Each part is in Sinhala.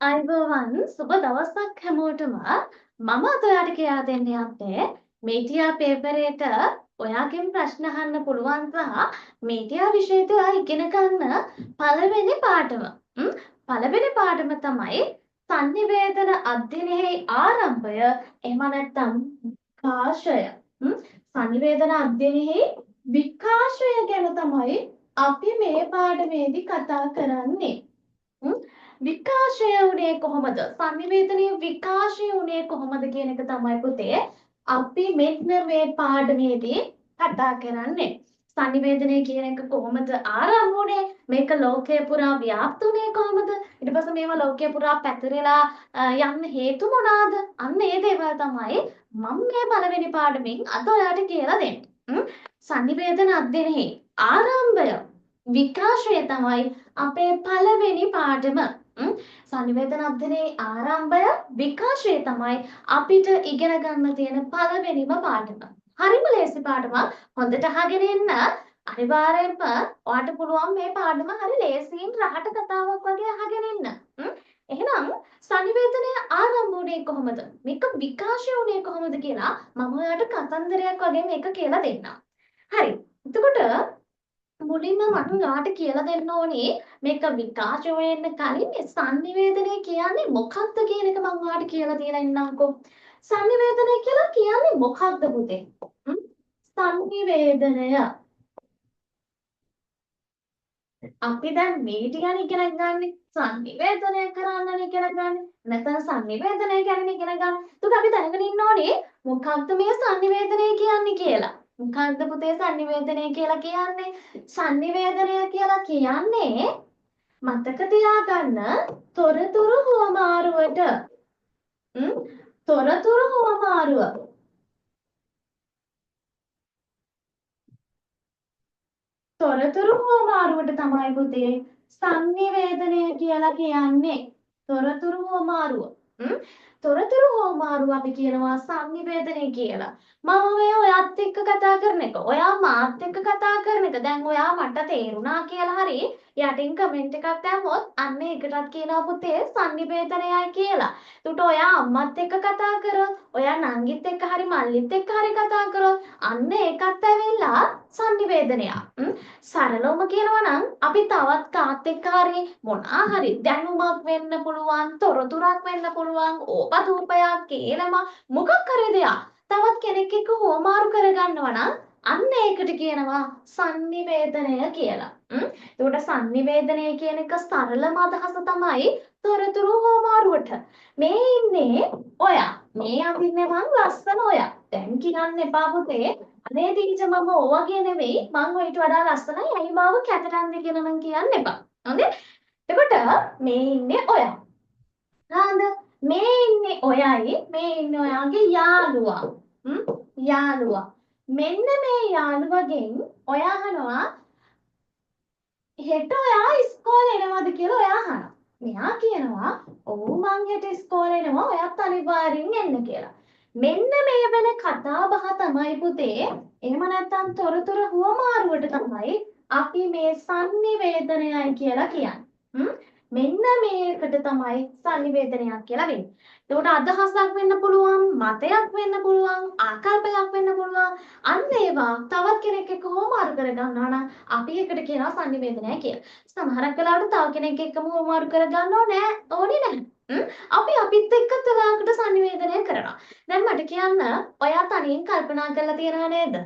අයිබෝවන් සුබ දවසක් හැමෝටම මම අද ඔයාලට කියා දෙන්න යන්නේ මීඩියා පේපරේට ඔයාගෙන් ප්‍රශ්න අහන්න පුළුවන් සහ මීඩියා විෂයයට ඔයා ඉගෙන ගන්න පළවෙනි පාඩම. පළවෙනි පාඩම තමයි sannivedana අධ්‍යයනයේ ආරම්භය එහෙම නැත්නම් විකාශය. sannivedana අධ්‍යයනයේ විකාශය ගැන තමයි අපි මේ පාඩමේදී කතා කරන්නේ. විකාශය උනේ කොහොමද? sannivedanaya විකාශය උනේ කොහොමද කියන එක තමයි පුතේ අපි මෙන්න මේ පාඩමේදී කතා කරන්නේ. sannivedanaya කියන එක කොහොමද ආරම්භ වුනේ? මේක ලෝකයේ පුරා ව්‍යාප්ත වුනේ කොහොමද? ඊට පස්සේ මේවා ලෝකයේ පුරා පැතිරලා යන්න හේතු මොනවාද? අන්න ඒ දේවල් තමයි මම මේ පළවෙනි පාඩමෙන් අද ඔයාලට කියලා දෙන්නේ. sannivedana අධ්‍යයනයේ ආරම්භය විකාශය තමයි අපේ පළවෙනි පාඩම. sannivedana අධ්‍යයනයේ ආරම්භය විකාශය තමයි අපිට ඉගෙන ගන්න තියෙන පළවෙනිම පාඩම. හරිම ලේසි පාඩමක්. හොඳට අහගෙන ඉන්න. අනිවාර්යයෙන්ම ඔයාලට පුළුවන් මේ පාඩම හරි ලේසියෙන් රහට කතාවක් වගේ අහගෙන ඉන්න. එහෙනම් sannivedanaya ආරම්භ වුණේ කොහොමද? මේක විකාශය වුණේ කොහොමද කියලා මම ඔයාලට කතන්දරයක් වගේ මේක කියලා දෙන්නම්. හරි. එතකොට මුලින්ම මම ඔයාලට කියලා දෙන්න ඕනේ මේක විකාශය වෙන්න කලින් මේ sannivedanaya කියන්නේ මොකක්ද කියන එක මම ඔයාලට කියලා දීලා ඉන්නම්කෝ. sannivedanaya කියලා කියන්නේ මොකක්ද පුතේ? sannivedanaya අපි දැන් මේ ටිකනේ ඉගෙන ගන්න. sannivedanaya කරන්න ඉගෙන ගන්න. නැත්නම් sannivedanaya ගැන ඉගෙන ගන්න. එතකොට අපි දැනගෙන ඉන්න ඕනේ මොකක්ද මේ sannivedanaya කියන්නේ කියලා. මොකක්ද පුතේ sannivedanaya කියලා කියන්නේ? sannivedanaya කියලා කියන්නේ මතක තියාගන්න තොරතුරු හුවමාරුවට. තොරතුරු හුවමාරුව. තොරතුරු හුවමාරුවට තමයි පුතේ sannivedanaya කියලා කියන්නේ. තොරතුරු හුවමාරුව. තොරතුරු හුවමාරුව අපි කියනවා sannivedanaya කියලා. මම ඔයත් එක්ක කතා කරන එක. ඔයා මාත් එක්ක කතා කරන එක. දැන් ඔයා මට තේරුණා කියලා හරි යටින් කමෙන්ට් එකක් දැම්මොත් අන්න ඒකටත් කියනවා පුතේ sannivedanayයි කියලා. එතකොට ඔයා අම්මත් එක්ක කතා කරොත්, ඔයා නංගිත් එක්ක හරි මල්ලිත් එක්ක හරි කතා කරොත් අන්න ඒකත් ඇවිල්ලා sannivedanaya. සරලවම කියනවා නම් අපි තවත් කාත් එක්ක හරි මොනවා හරි දැනුමක් වෙන්න පුළුවන්, තොරතුරක් වෙන්න පුළුවන්, ඕපදූපයක් කේලම මොකක් හරි දෙයක් තවත් කෙනෙක් එක්ක හුවමාරු කරගන්නවා නම් අන්න ඒකට කියනවා sannivedanaya කියලා. එතකොට sannivedanaya කියන එක සරලම අදහස තමයි තොරතුරු හුවමාරුවට. මේ ඉන්නේ ඔයා. මේ අඳින්නේ මං ලස්සන ඔයා. දැන් කියන්න එපා පුතේ. අනේ ටීචර් මම ඔවගේ නෙවෙයි මං ඔයිට වඩා ලස්සනයි. ඇයි මාව කැටටන්ද කියලා නම් කියන්න එපා. හොඳේ? එතකොට මේ ඉන්නේ ඔයා. හරිද? මේ ඉන්නේ ඔයයි මේ ඉන්නේ ඔයාගේ යාළුවා. යාළුවා. මෙන්න මේ යාළුවගෙන් ඔයා අහනවා හෙට ඔයා ඉස්කෝලේ එනවද කියලා ඔයා අහනවා. මෙයා කියනවා ඔව් මං හෙට ඉස්කෝලේ එනවා ඔයත් අනිවාර්යෙන් එන්න කියලා. මෙන්න මේ වෙන කතා බහ තමයි පුතේ එහෙම නැත්නම් තොරතුරු හුවමාරුවට තමයි අපි මේ sannivedanayයි කියලා කියන්නේ. මෙන්න මේකට තමයි sannivedanayak කියලා වෙන්නේ. එතකොට අදහසක් වෙන්න පුළුවන්, මතයක් වෙන්න පුළුවන්, ආකල්පයක් වෙන්න පුළුවන්. අන්න ඒවා තවත් කෙනෙක් එක්ක හොමාරු කරගන්නවා නම් අපි ඒකට කියනවා sannivedanaya කියලා. සමහරක් වෙලාවට තව කෙනෙක් එක්කම හොමාරු කරගන්නව ඕනේ නැහැ. අපි අපිත් එක්ක තලාකට sannivedanaya කරනවා. දැන් මට කියන්න ඔයා තනියෙන් කල්පනා කරලා තියනව නේද?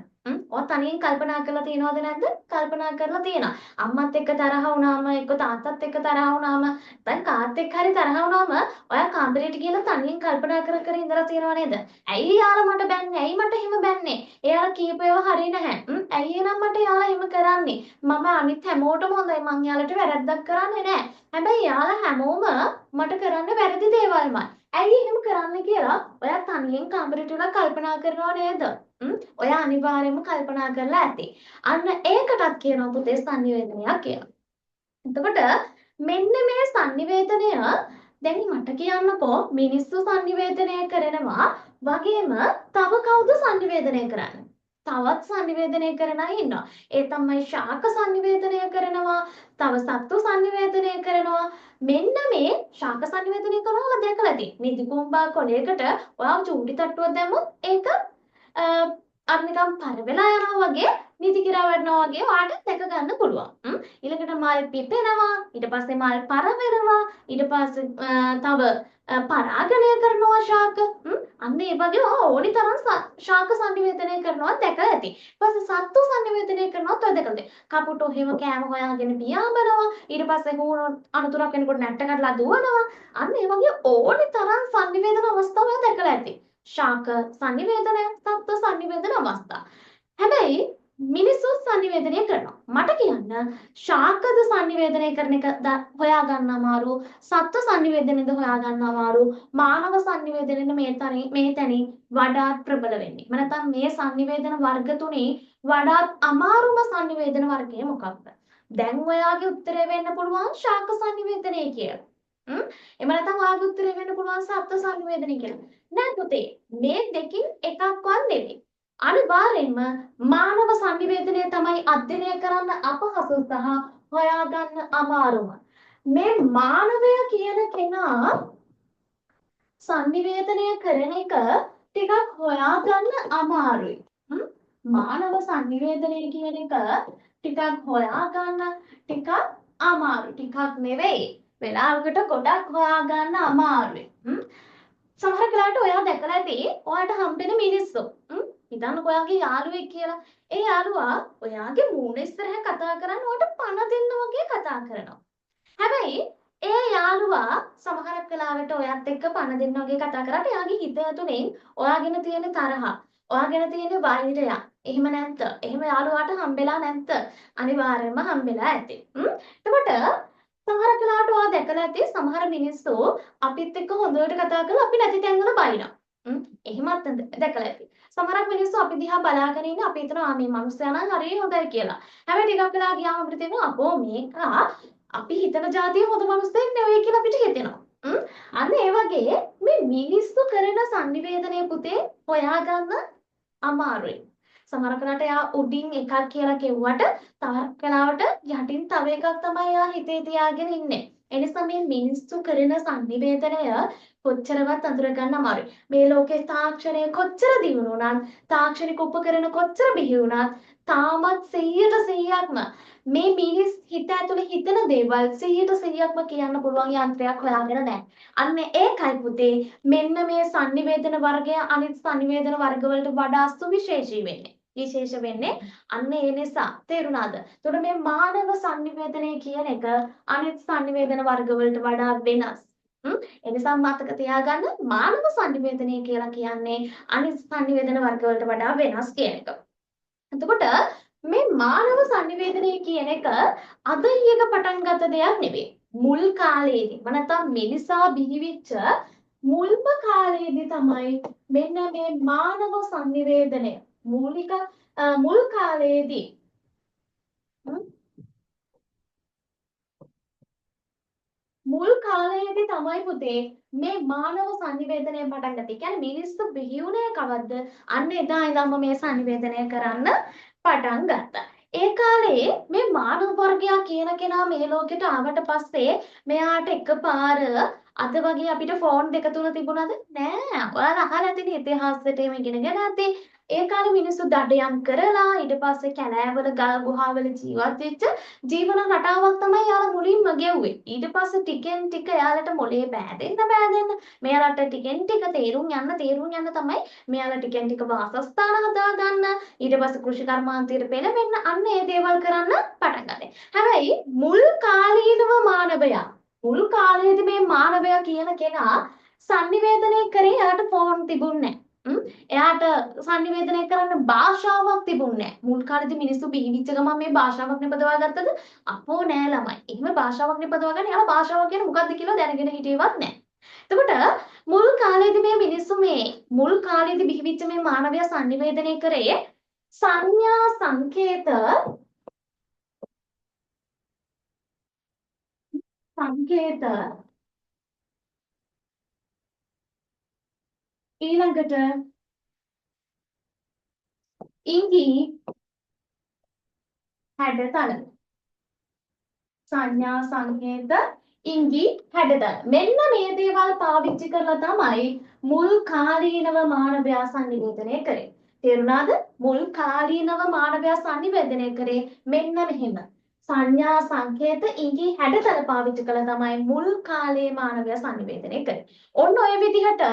ඔය තනියෙන් කල්පනා කරලා තියනවද නැද්ද? කල්පනා කරලා තියෙනවා. අම්මත් එක්ක තරහ වුණාම එක්ක තාත්තත් එක්ක තරහ වුණාම දැන් කාත් එක්ක හරි තරහ වුණාම ඔයා කාමරේට ගිහලා තනියෙන් කල්පනා කර කර ඉඳලා තියෙනව නේද? ඇයි යාලා මට බැන්නේ? ඇයි මට එහෙම බැන්නේ? එයාලා කීපේව හරි නැහැ. ඇයි එහෙනම් මට යාලා එහෙම කරන්නේ? මම අනිත් හැමෝටම හොඳයි. මං යාලට වැරද්දක් කරන්නේ නැහැ. හැබැයි යාලා හැමෝම මට කරන්න වැරදි දේවල්මයි. ඇයි එහෙම කරන්නේ කියලා ඔයා තනියෙන් කාමරේට වෙලා කල්පනා කරනව නේද? ඔයා අනිවාර්යයෙන්ම කල්පනා කරලා ඇති. අන්න ඒකටත් කියනවා පුතේ sannivedanaya කියලා. එතකොට මෙන්න මේ sannivedanaya දැන් මට කියන්නකෝ මිනිස්සු sannivedanaya කරනවා වගේම තව කවුද sannivedanaya කරන්නේ? තවත් sannivedanaya කරන අය ඉන්නවා. ඒ තමයි ශාක sannivedanaya කරනවා, තව සත්තු sannivedanaya කරනවා, මෙන්න මේ ශාක සංනිවේදනය කරනවා දැකලා ඇති. මේ දිගුම්බා කොළයකට ඔයාව චූටි තට්ටුවක් දැම්මොත් ඒක අර නිකන් පර වෙලා යනවා වගේ නිදි කිරා වැටෙනවා වගේ ඔයාලට දැක ගන්න පුළුවන්. ඊළඟට මල් පිපෙනවා, ඊට පස්සේ මල් පර වෙනවා, ඊට පස්සේ තව පරාගණය කරනවා ශාක. අන්න ඒ වගේ ඕනි තරම් ශාක සංනිවේදනය කරනවා දැකලා ඇති. ඊට පස්සේ සත්තු සංනිවේදනය කරනවත් ඔය දැකලා ඇති. කපුටෝ එහෙම කෑම හොයාගෙන පියාඹනවා. ඊට පස්සේ හුණු අනතුරක් වෙනකොට නැට්ට කඩලා දුවනවා. අන්න ඒ වගේ ඕනි තරම් සංනිවේදන අවස්ථා ඔයා දැකලා ඇති. ශාක සංනිවේදනය, සත්ත්ව සංනිවේදන අවස්ථා. හැබැයි මිනිස්සු සංනිවේදනය කරනවා. මට කියන්න ශාකද සංනිවේදනය කරන එක හොයාගන්න අමාරු, සත්ත්ව සංනිවේදනයද හොයාගන්න අමාරු, මානව සංනිවේදනයද මේ තැනින් වඩාත් ප්‍රබල වෙන්නේ. මම නැත්නම් මේ සංනිවේදන වර්ග තුනේ වඩාත් අමාරුම සංනිවේදන වර්ගය මොකක්ද? දැන් ඔයාගේ උත්තරය වෙන්න පුළුවන් ශාක සංනිවේදනය කියලා. එහෙම නැත්නම් ඔයාගේ උත්තරේ වෙන්න පුළුවන් සත්ත්ව සංනිවේදනය කියලා. නෑ පුතේ, මේ දෙකින් එකක්වත් නෙවෙයි. අනිවාර්යෙන්ම මානව සංනිවේදනය තමයි අධ්‍යයනය කරන්න අපහසු සහ හොයාගන්න අමාරුම. මේ මානවය කියන කෙනා සංනිවේදනය කරන එක ටිකක් හොයාගන්න අමාරුයි. මානව සංනිවේදනය කියන එක ටිකක් හොයාගන්න ටිකක් අමාරු. ටිකක් නෙවෙයි. වෙලාවකට ගොඩක් හොයාගන්න අමාරුයි. සමහර වෙලාවට ඔයා දැකලා ඇති ඔයාට හම්බෙන මිනිස්සු. හිතන්නකෝ ඔයාගේ යාළුවෙක් කියලා. ඒ යාළුවා ඔයාගේ මූණ ඉස්සරහ කතා කරන් ඔයාට පණ දෙන්න වගේ කතා කරනවා. හැබැයි ඒ යාළුවා සමහරක් වෙලාවට ඔයත් එක්ක පණ දෙන්න වගේ කතා කරාට එයාගේ හිත ඇතුලෙන් ඔයාගෙන තියෙන තරහ, ඔයාගෙන තියෙන වෛරය, එහෙම නැත්ද? එහෙම යාළුවාට හම්බෙලා නැත්ද? අනිවාර්යයෙන්ම හම්බෙලා ඇති. එතකොට සමහර වෙලාවට ඔයා දැකලා ඇති සමහර මිනිස්සු අපිත් එක්ක හොඳට කතා කරලා අපි නැති තැන්වල බයිනවා. එහෙමත් දැකලා ඇති. සමහරක් මිනිස්සු අපි දිහා බලාගෙන ඉන්න අපි හිතනවා මේ මිනිස්සයා නම් හරිය හොඳයි කියලා. හැබැයි ටිකක් වෙලා ගියාම අපිට තේරෙනවා අපෝ මේක අපි හිතන જાතිය හොඳ මිනිස්සෙක් නෙවෙයි කියලා අපිට හිතෙනවා. අන්න ඒ වගේ මේ මිනිස්සු කරන සංනිවේදනය පුතේ හොයාගන්න අමාරුයි. සමහර වෙලාවට එයා උඩින් එකක් කියලා කිව්වට තවත් වෙලාවට යටින් තව එකක් තමයි එයා හිතේ තියාගෙන ඉන්නේ. ඒ නිසා මේ මිනිස්සු කරන සංනිවේදනය කොච්චරවත් අඳුර ගන්න අමාරුයි. මේ ලෝකේ තාක්ෂණය කොච්චර දියුණු වුණත්, තාක්ෂණික උපකරණ කොච්චර බිහි වුණත්, තාමත් 100%ක්ම මේ මිනිස් හිත ඇතුලේ හිතන දේවල් 100%ක්ම කියන්න පුළුවන් යන්ත්‍රයක් හොයාගෙන නැහැ. අන්න ඒකයි පුතේ මෙන්න මේ සංනිවේදන වර්ගය අනිත් සංනිවේදන වර්ගවලට වඩා සුවිශේෂී වෙන්නේ. විශේෂ වෙන්නේ අන්න ඒ නිසා තේරුණාද? එතකොට මේ මානව සංනිවේදනය කියන එක අනිත් සංනිවේදන වර්ගවලට වඩා වෙනස්. ඒ නිසා මතක තියාගන්න මානව සංනිවේදනය කියලා කියන්නේ අනිත් සංනිවේදන වර්ගවලට වඩා වෙනස් කියන එක. එතකොට මේ මානව සංනිවේදනය කියන එක අද ඊයක පටන් ගත්ත දෙයක් නෙවෙයි. මුල් කාලේදී නැත්නම් මිනිසා බිහිවෙච්ච මුල්ම කාලේදී තමයි මෙන්න මේ මානව සංනිවේදනය මුල් කාලේදී මුල් කාලයේදී තමයි පුතේ මේ මානව සංනිවේදනය පටන් ගත්තේ. කියන්නේ මිනිස්සු බිහි වුණේ කවද්ද? අන්න එදා ඉඳන්ම මේ සංනිවේදනය කරන්න පටන් ගත්තා. ඒ කාලේ මේ මානව වර්ගයා කියන කෙනා මේ ලෝකෙට ආවට පස්සේ මෙයාට එකපාර අද වගේ අපිට ෆෝන් දෙක තුන තිබුණාද? නෑ. ඔයාලා අහලා ඇතිනේ ඉතිහාසෙට එහෙම ඉගෙනගෙන ඇති. ඒ කාලේ මිනිස්සු දඩයම් කරලා ඊට පස්සේ කැලෑවල ගල් ගුහාවල ජීවත් වෙච්ච ජීවන රටාවක් තමයි යාලා මුලින්ම ගෙව්වේ. ඊට පස්සේ ටිකෙන් ටික යාලට මොලේ බෑදෙන්න මෙයාලට ටිකෙන් ටික තේරුම් යන්න තමයි මෙයාලා ටිකෙන් ටික වාසස්ථාන හදා ගන්න. ඊට පස්සේ කෘෂි කර්මාන්තයට පෙළඹෙන්න අන්න ඒ දේවල් කරන්න පටන් ගත්තා. හැබැයි මුල් කාලීනව මානවයා මුල් කාලයේදී මේ මානවයා කියන කෙනා සංනිවේදනය කරේ එයාට ෆෝන් තිබුණේ නැහැ. එයාට සංනිවේදනය කරන්න භාෂාවක් තිබුණේ නැහැ. මුල් කාලේදී මිනිස්සු බිහිවිච්ච ගමන් මේ භාෂාවක් නිපදවා ගත්තද? අපෝ නෑ ළමයි. එහෙම භාෂාවක් නිපදවා ගන්න එයාලා භාෂාව කියන්නේ මොකක්ද කියලා දැනගෙන හිටියේවත් නැහැ. එතකොට මුල් කාලේදී මේ මිනිස්සු මේ මුල් කාලේදී බිහිවිච්ච මේ මානවයා සංනිවේදනය කරේ සංඥා සංකේත ඊළඟට ඉඟි හැඩතල සංඥා සංකේත ඉංගි හැඩතල. මෙන්න මේ දේවල් පාවිච්චි කරලා තමයි මුල් කාලීනව මානවයා සංනිවේදනය කරේ. තේරුණාද? මුල් කාලීනව මානවයා සංනිවේදනය කරේ මෙන්න මෙහෙම. සංඥා සංකේත ඉංගි හැඩතල පාවිච්චි කළා තමයි මුල් කාලේ මානවයා සංනිවේදනය කරේ. ඔන්න ඔය විදිහට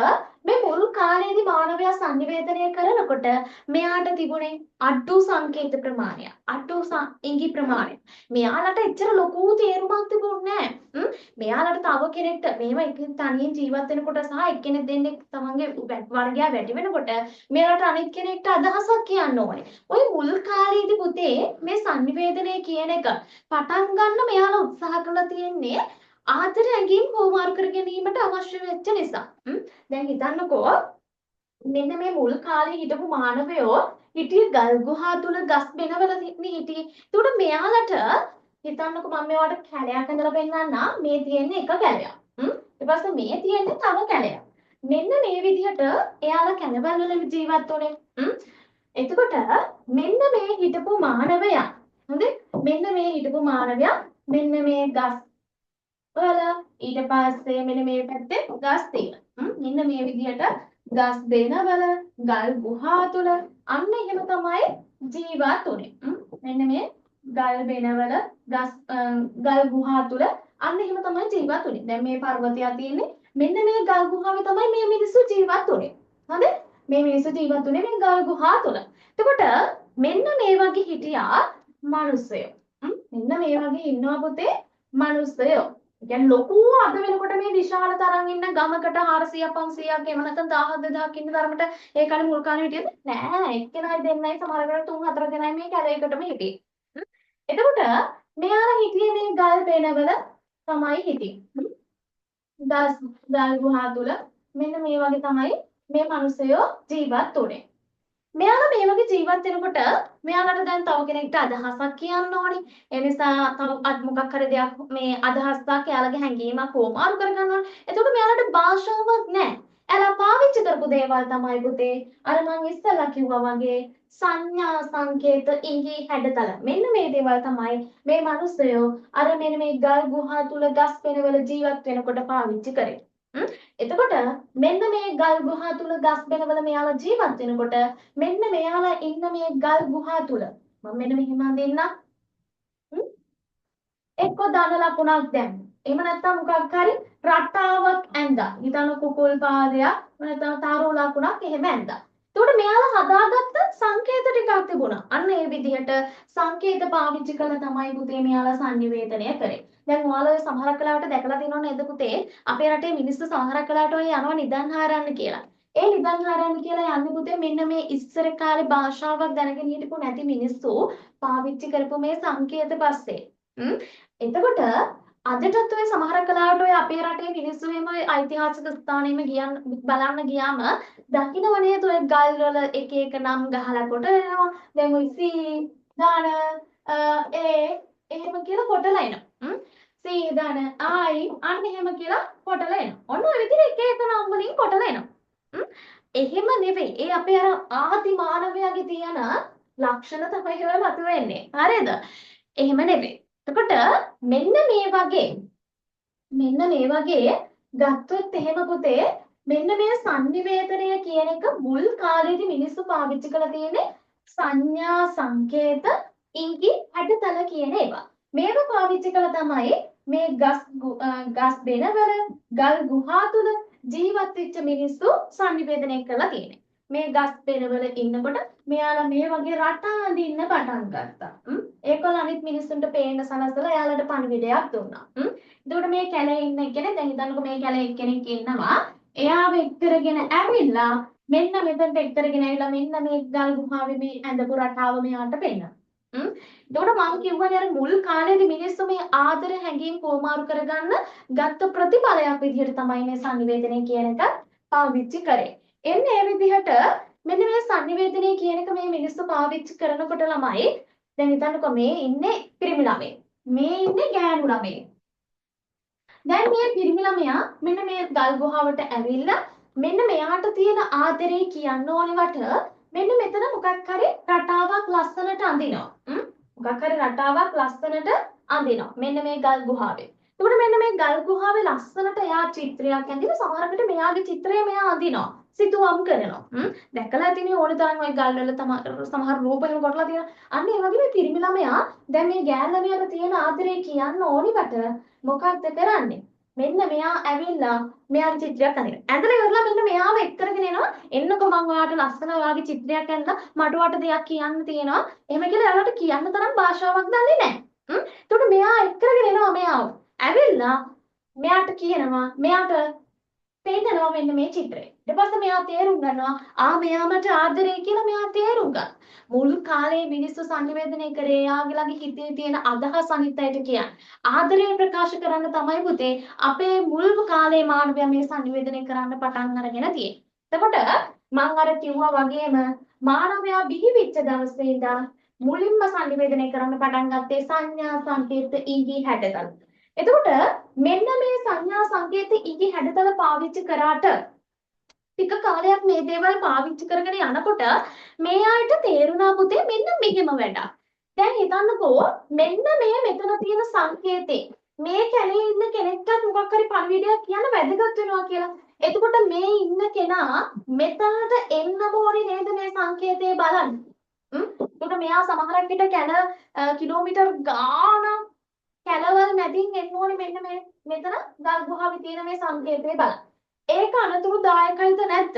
මේ මුල් කාලේදී මානවයා සංනිවේදනය කරනකොට මෙයාට තිබුණේ අඩු සංකේත ප්‍රමාණය, අඩු ඉංගි ප්‍රමාණය. මෙයාලට එච්චර ලොකු තේරුමක් තිබුණේ නැහැ. මෙයාලට තව කෙනෙක්ට මේව එක තනියෙන් ජීවත් වෙනකොට සහ එක්කෙනෙක් දෙන්නෙක් තමන්ගේ වර්ගයා වැඩි වෙනකොට මෙයාලට අනිත් කෙනෙක්ට අදහසක් කියන්න ඕනේ. ওই මුල් කාලේදී පුතේ මේ sannivedanaya කියන එක පටන් ගන්න මෙයාලා උත්සාහ කරලා තියෙන්නේ ආදර ඇඟීම් හෝමාරු කර ගැනීමට අවශ්‍ය වෙච්ච නිසා. දැන් හිතන්නකෝ මෙන්න මේ මුල් කාලේ හිටපු මානවයෝ හිටියේ ගල් ගුහා තුල ගස් බෙනවල හිටියේ. ඒකට මෙයාලට හිතන්නකෝ මම මේවට කැලයක් ඇඳලා පෙන්නන්නම්. මේ තියෙන්නේ එක කැලයක්. ඊට පස්සේ මේ තියෙන්නේ තව කැලයක්. මෙන්න මේ විදිහට එයාලා කැලවල වල ජීවත් වුණේ. එතකොට මෙන්න මේ හිටපු මානවයා හොඳේ මෙන්න මේ හිටපු මානවයා මෙන්න මේ ගස් වල ඊට පස්සේ මෙන්න මේ පැත්තේ ගස් තියෙනවා. මෙන්න මේ විදිහට ගස් බෙනවල ගල් ගුහා තුල අන්න එහෙම තමයි ජීවත් වුනේ. මෙන්න මේ ගල් බෙනවල ගල් ගුහා තුල අන්න එහෙම තමයි ජීවත් වුනේ. දැන් මේ පර්වතය තියෙන්නේ මෙන්න මේ ගල් ගුහාවේ තමයි මේ මිනිස්සු ජීවත් වුනේ. හරිද? මේ මිනිස්සු ජීවත් වුනේ මේ ගල් ගුහා තුල. එතකොට මෙන්න මේ වගේ හිටියා මිනිස්සයෝ. මෙන්න මේ වගේ ඉන්නවා පුතේ මිනිස්සයෝ. කියන්නේ ලොකු අද වෙනකොට මේ විශාල තරම් ඉන්න ගමකට 400 500ක් එහෙම නැත්නම් 1000 2000ක් ඉන්න තරමට ඒ කාලේ මුල් කාලේ හිටියද නෑ එක්කෙනයි දෙන්නයි සමහර වෙලාවට 3 4 දෙනයි මේ කැලේකටම හිටියේ. එතකොට මෙයාලා හිටියේ මේ ගල් පේනවල තමයි හිටියේ. ගල් ගුහා තුල මෙන්න මේ වගේ තමයි මේ මිනිස්සයෝ ජීවත් වුනේ. මෙයාලා මේ වගේ ජීවත් වෙනකොට මෙයාලට දැන් තව කෙනෙක්ට අදහසක් කියන්න ඕනේ. ඒ නිසා තව මොකක් හරි දෙයක් මේ අදහසක් එයාලගේ හැඟීමක් හොමාරු කරගන්න ඕනේ. එතකොට මෙයාලට භාෂාවක් නැහැ. එයාලා පාවිච්චි කරපු දේවල් තමයි පුතේ අර මං ඉස්සෙල්ලා කිව්වා වගේ සංඥා සංකේත ඉංගි හැඩතල. මෙන්න මේ දේවල් තමයි මේ මිනිස්සයෝ අර මෙන්න මේ ගල් ගුහා තුල ගස් පෙනවල ජීවත් වෙනකොට පාවිච්චි කරේ. එතකොට මෙන්න මේ ගල් ගුහා තුල ගස් බෙනවල මෙයාලා ජීවත් වෙනකොට මෙන්න මෙයාලා ඉන්න මේ ගල් ගුහා තුල මම මෙන්න මෙහෙම දෙන්නම් එක්ක ධන ලකුණක් දැම්ම. එහෙම නැත්නම් මොකක් හරි රටාවක් ඇඳා. හිතන්න කුකුල් පාදයක් නැත්නම් තාරෝ ලකුණක් එහෙම ඇඳා. එතකොට මෙයාලා හදාගත්ත සංකේත ටිකක් තිබුණා. අන්න ඒ විදිහට සංකේත පාවිච්චි කරලා තමයි පුතේ මෙයාලා sannivedanaya කරේ. දැන් ඔයාලා සමහරක් වෙලාවට දැකලා තියෙනව නේද පුතේ අපේ රටේ මිනිස්සු සමහරක් වෙලාවට ඔය යනවා නිදන් හාරන්න කියලා. ඒ නිදන් හාරන්න කියලා යන්නේ පුතේ මෙන්න මේ ඉස්සර කාලේ භාෂාවක් දැනගෙන හිටපු නැති මිනිස්සු පාවිච්චි කරපු මේ සංකේත පස්සේ. එතකොට අදටත් ඔය සමහරක් වෙලාවට ඔය අපේ රටේ මිනිස්සු එහෙම ඓතිහාසික ස්ථානෙම බලන්න ගියාම දකින්න නේද ඔය ගල් වල එක එක නම් ගහලා කොටනවා. දැන් ඔය සී දාන එහෙම කියලා කොටලා එනවා. සී දාන ආයි අන්න එහෙම කියලා කොටලා එනවා. ඔන්න ඔය විදිහට එක එක නම් වලින් කොටලා එනවා. එහෙම නෙවෙයි. ඒ අපේ අර ආදි මානවයාගේ තියෙන ලක්ෂණ තමයි ඒවල මතුවෙන්නේ. හරිද? එහෙම නෙවෙයි. එතකොට මෙන්න මේ වගේ ගත්තොත් එහෙම පුතේ මෙන්න මේ sannivedanaya කියන එක මුල් කාලේදී මිනිස්සු පාවිච්චි කරලා තියෙන්නේ සංඥා සංකේත ඉංගි හැඩතල කියන ඒවා. මේවා පාවිච්චි කළා තමයි මේ ගස් බෙනවල ගල් ගුහා තුල ජීවත් වෙච්ච මිනිස්සු sannivedanaya කරලා තියෙන්නේ. මේ ගස් බෙනවල ඉන්නකොට මෙයාලා මේ වගේ රට අඳින්න පටන් ගත්තා. ඒකවල අනිත් මිනිස්සුන්ට පේන්න සලසලා එයාලට පණිවිඩයක් දුන්නා. එතකොට මේ කැලේ ඉන්න කෙනෙක් දැන් හිතන්නකෝ මේ කැලේ එක්කෙනෙක් ඉන්නවා. එයාව එක්කරගෙන ඇවිල්ලා මෙන්න මෙතනට එක්කරගෙන ඇවිල්ලා මෙන්න මේ ගල් ගුහාවේ මේ ඇඳපු රටාව මෙයාට පෙන්නනවා. එතකොට මම කිව්වනේ අර මුල් කාලේදී මිනිස්සු මේ ආදර හැඟීම් කොමාරු කරගන්න ගත්ත ප්‍රතිඵලයක් විදිහට තමයි මේ sannivedanaya කියන එක පාවිච්චි කරේ. එන්නේ මේ විදිහට මෙන්න මේ sannivedanaya කියන එක මේ මිනිස්සු පාවිච්චි කරනකොට ළමයි දැන් හිතන්නකෝ මේ ඉන්නේ පිරිමි ළමයි. මේ ඉන්නේ ගෑනු ළමයි. දැන් මේ පිරිමි ළමයා මෙන්න මේ ගල් ගුහාවට ඇවිල්ලා මෙන්න මෙයාට තියෙන ආදරේ කියන්න ඕනෙවට මෙන්න මෙතන මොකක් හරි රටාවක් ලස්සනට අඳිනවා. මොකක් හරි රටාවක් ලස්සනට අඳිනවා. මෙන්න මේ ගල් ගුහාවේ. එතකොට මෙන්න මේ ගල් ගුහාවේ ලස්සනට එයා චිත්‍රයක් ඇඳිලා සමහරකට මෙයාගේ චිත්‍රය මෙයා අඳිනවා. සිතුවම් කරනවා. දැකලා තියෙන්නේ ඕන තරම් ওই ගල් වල සමහර රූප එහෙම කොටලා තියෙනවා. අන්න ඒ වගේ මේ පිරිමි ළමයා දැන් මේ ගෑන් ළමයාට තියෙන ආදරේ කියන්න ඕනිවට මොකක්ද කරන්නේ? මෙන්න මෙයා ඇවිල්ලා මෙයාගේ චිත්‍රයක් අඳිනවා. ඇඳලා ඉවරලා මෙන්න මෙයාව එක් කරගෙන එනවා. එන්නකො මම ඔයාට ලස්සන ඔයාගේ චිත්‍රයක් ඇඳලා මට ඔයාට දෙයක් කියන්න තියෙනවා. එහෙම කියලා එයාලට කියන්න තරම් භාෂාවක් දන්නේ නැහැ. එතකොට මෙයා එක් කරගෙන එනවා මෙයාව. ඇවිල්ලා මෙයාට කියනවා මෙයාට පෙන්නනවා මෙන්න මේ චිත්‍රය. ඊට පස්සේ මෙයා තේරුම් ගන්නවා මෙයා මට ආදරේ කියලා මෙයා තේරුම් ගන්න. මුල් කාලේ මිනිස්සු සංනිවේදනය කරේ යාගලගේ හිතේ තියෙන අදහස් අනිත් අයට කියන්නේ. ආදරය ප්‍රකාශ කරන්න තමයි පුතේ අපේ මුල් කාලේ මානවයා මේ සංනිවේදනය කරන්න පටන් අරගෙන තියෙන්නේ. එතකොට මම අර කිව්වා වගේම මානවයා බිහිවෙච්ච දවසේ ඉඳන් මුලින්ම සංනිවේදනය කරන්න පටන් ගත්තේ සංඥා සංකේත ඉඟි හැඩතල. එතකොට මෙන්න මේ සංඥා සංකේත ඉඟි හැඩතල පාවිච්චි කරාට ටික කාලයක් මේ දේවල් පාවිච්චි කරගෙන යනකොට මේ අයට තේරුණා පුතේ මෙන්න මෙහෙම වැඩක්. දැන් හිතන්නකෝ මෙන්න මේ මෙතන තියෙන සංකේතේ මේ කැලේ ඉන්න කෙනෙක්ට මොකක් හරි පණිවිඩයක් කියන්න වැදගත් වෙනවා කියලා. එතකොට මේ ඉන්න කෙනා මෙතනට එන්න ඕනේ නේද මේ සංකේතය බලන්න. එතකොට මෙයා සමහරක් විට කිලෝමීටර් ගාණක් කැලවල් මැදින් එන්න ඕනේ මෙන්න මේ මෙතන ගල් ගුහාවේ තියෙන මේ සංකේතය බලන්න. ඒක අනතුරුදායකයිද නැද්ද?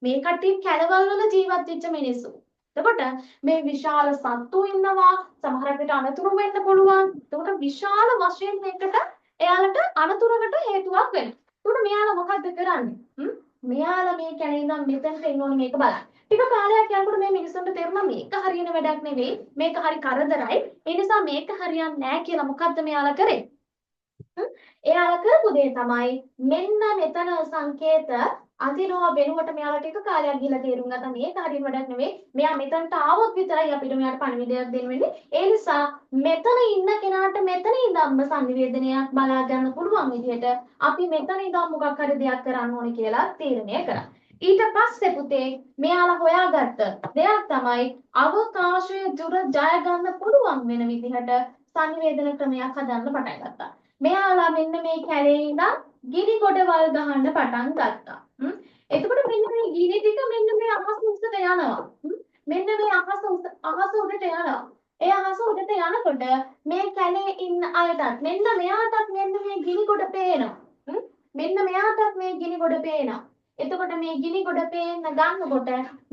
මේ කට්ටිය කැලවල් වල ජීවත් වෙච්ච මිනිස්සු. එතකොට මේ විශාල සත්තු ඉන්නවා සමහරක් විට අනතුරු වෙන්න පුළුවන්. එතකොට විශාල වශයෙන් මේකට එයාලට අනතුරකට හේතුවක් වෙනවා. එතකොට මෙයාලා මොකද්ද කරන්නේ? මෙයාලා මේ කැලේ ඉඳන් මෙතනට එන්න ඕනේ මේක බලන්න. ටික කාලයක් යනකොට මේ මිනිස්සුන්ට තේරුණා මේක හරියන වැඩක් නෙවෙයි. මේක හරි කරදරයි. ඒ නිසා මේක හරියන්නේ නැහැ කියලා මොකද්ද මෙයාලා කරේ? එයාලා කරපු දේ තමයි මෙන්න මෙතන සංකේත අඳිනවා වෙනුවට මෙයාලා ටික කාලයක් ගිහලා තේරුම් ගත්තා මේක හරියන වැඩක් නෙවෙයි. මෙයා මෙතනට ආවොත් විතරයි අපිට මෙයාට පණිවිඩයක් දෙන්න වෙන්නේ. ඒ නිසා මෙතන ඉන්න කෙනාට මෙතන ඉඳන්ම සංනිවේදනයක් බලා ගන්න පුළුවන් විදිහට අපි මෙතන ඉඳන් මොකක් හරි දෙයක් කරන්න ඕනේ කියලා තීරණය කරා. ඊට පස්සේ පුතේ මෙයාලා හොයාගත්ත දෙයක් තමයි අවකාශය දුර ජය ගන්න පුළුවන් වෙන විදිහට සංනිවේදන ක්‍රමයක් හදන්න පටන් ගත්තා. මෙයාලා මෙන්න මේ කැලේ ඉඳන් ගිනි ගොඩවල් ගහන්න පටන් ගත්තා. එතකොට මෙන්න මේ ගිනි ටික මෙන්න මේ අහස උස්සට යනවා. මෙන්න මේ අහස උඩට යනවා. ඒ අහස උඩට යනකොට මේ කැලේ ඉන්න අයටත් මෙන්න මෙයාටත් මෙන්න මේ ගිනි ගොඩ පේනවා. මෙන්න මෙයාටත් මේ ගිනි ගොඩ පේනවා. එතකොට මේ ගිනි ගොඩ පේන්න ගන්නකොට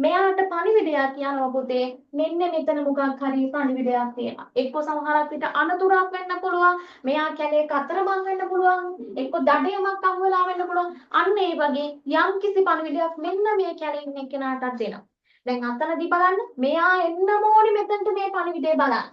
මෙයාට පණිවිඩයක් කියනවා පුතේ මෙන්න මෙතන මොකක් හරි පණිවිඩයක් තියෙනවා. එක්ක සමහරක් විට අනතුරක් වෙන්න පුළුවන්. මෙයා කැලේ කතරමං වෙන්න පුළුවන්. එක්ක දඩයමක් අහු වෙලා වෙන්න පුළුවන්. අන්න ඒ වගේ යම්කිසි පණිවිඩයක් මෙන්න මේ කැලේ ඉන්න කෙනාටත් දෙනවා. දැන් අතනදී බලන්න මෙයා එන්න ඕනේ මෙතනට මේ පණිවිඩය බලන්න.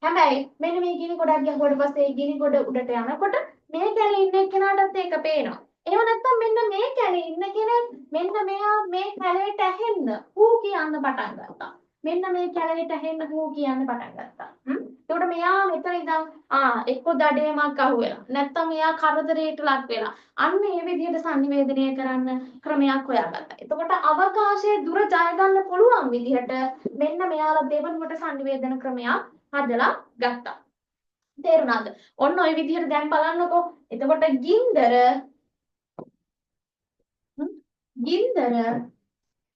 හැබැයි මෙන්න මේ ගිනි ගොඩක් ගිහුවට පස්සේ ගිනි ගොඩ උඩට යනකොට මේ කැලේ ඉන්න කෙනාටත් ඒක පේනවා. එහෙම නැත්නම් මෙන්න මේ කැලේ ඉන්න කෙනෙක් මෙන්න මෙයා මේ කැලේට ඇහෙන්න හූ කියන්න පටන් ගත්තා. මෙන්න මේ කැලේට ඇහෙන්න හූ කියන්න පටන් ගත්තා. එතකොට මෙයා මෙතන ඉඳන් එක්ක දඩේමක් අහුවෙලා නැත්නම් මෙයා කරදරයට ලක් වෙලා අන්න මේ විදිහට සංනිවේදනය කරන්න ක්‍රමයක් හොයාගත්තා. එතකොට අවකාශයේ දුර ජය ගන්න පුළුවන් විදිහට මෙන්න මෙයාලා දෙවනුවට සංනිවේදන ක්‍රමයක් හදලා ගත්තා. තේරුණාද? ඔන්න ওই විදිහට දැන් බලන්නකෝ. එතකොට ගින්දර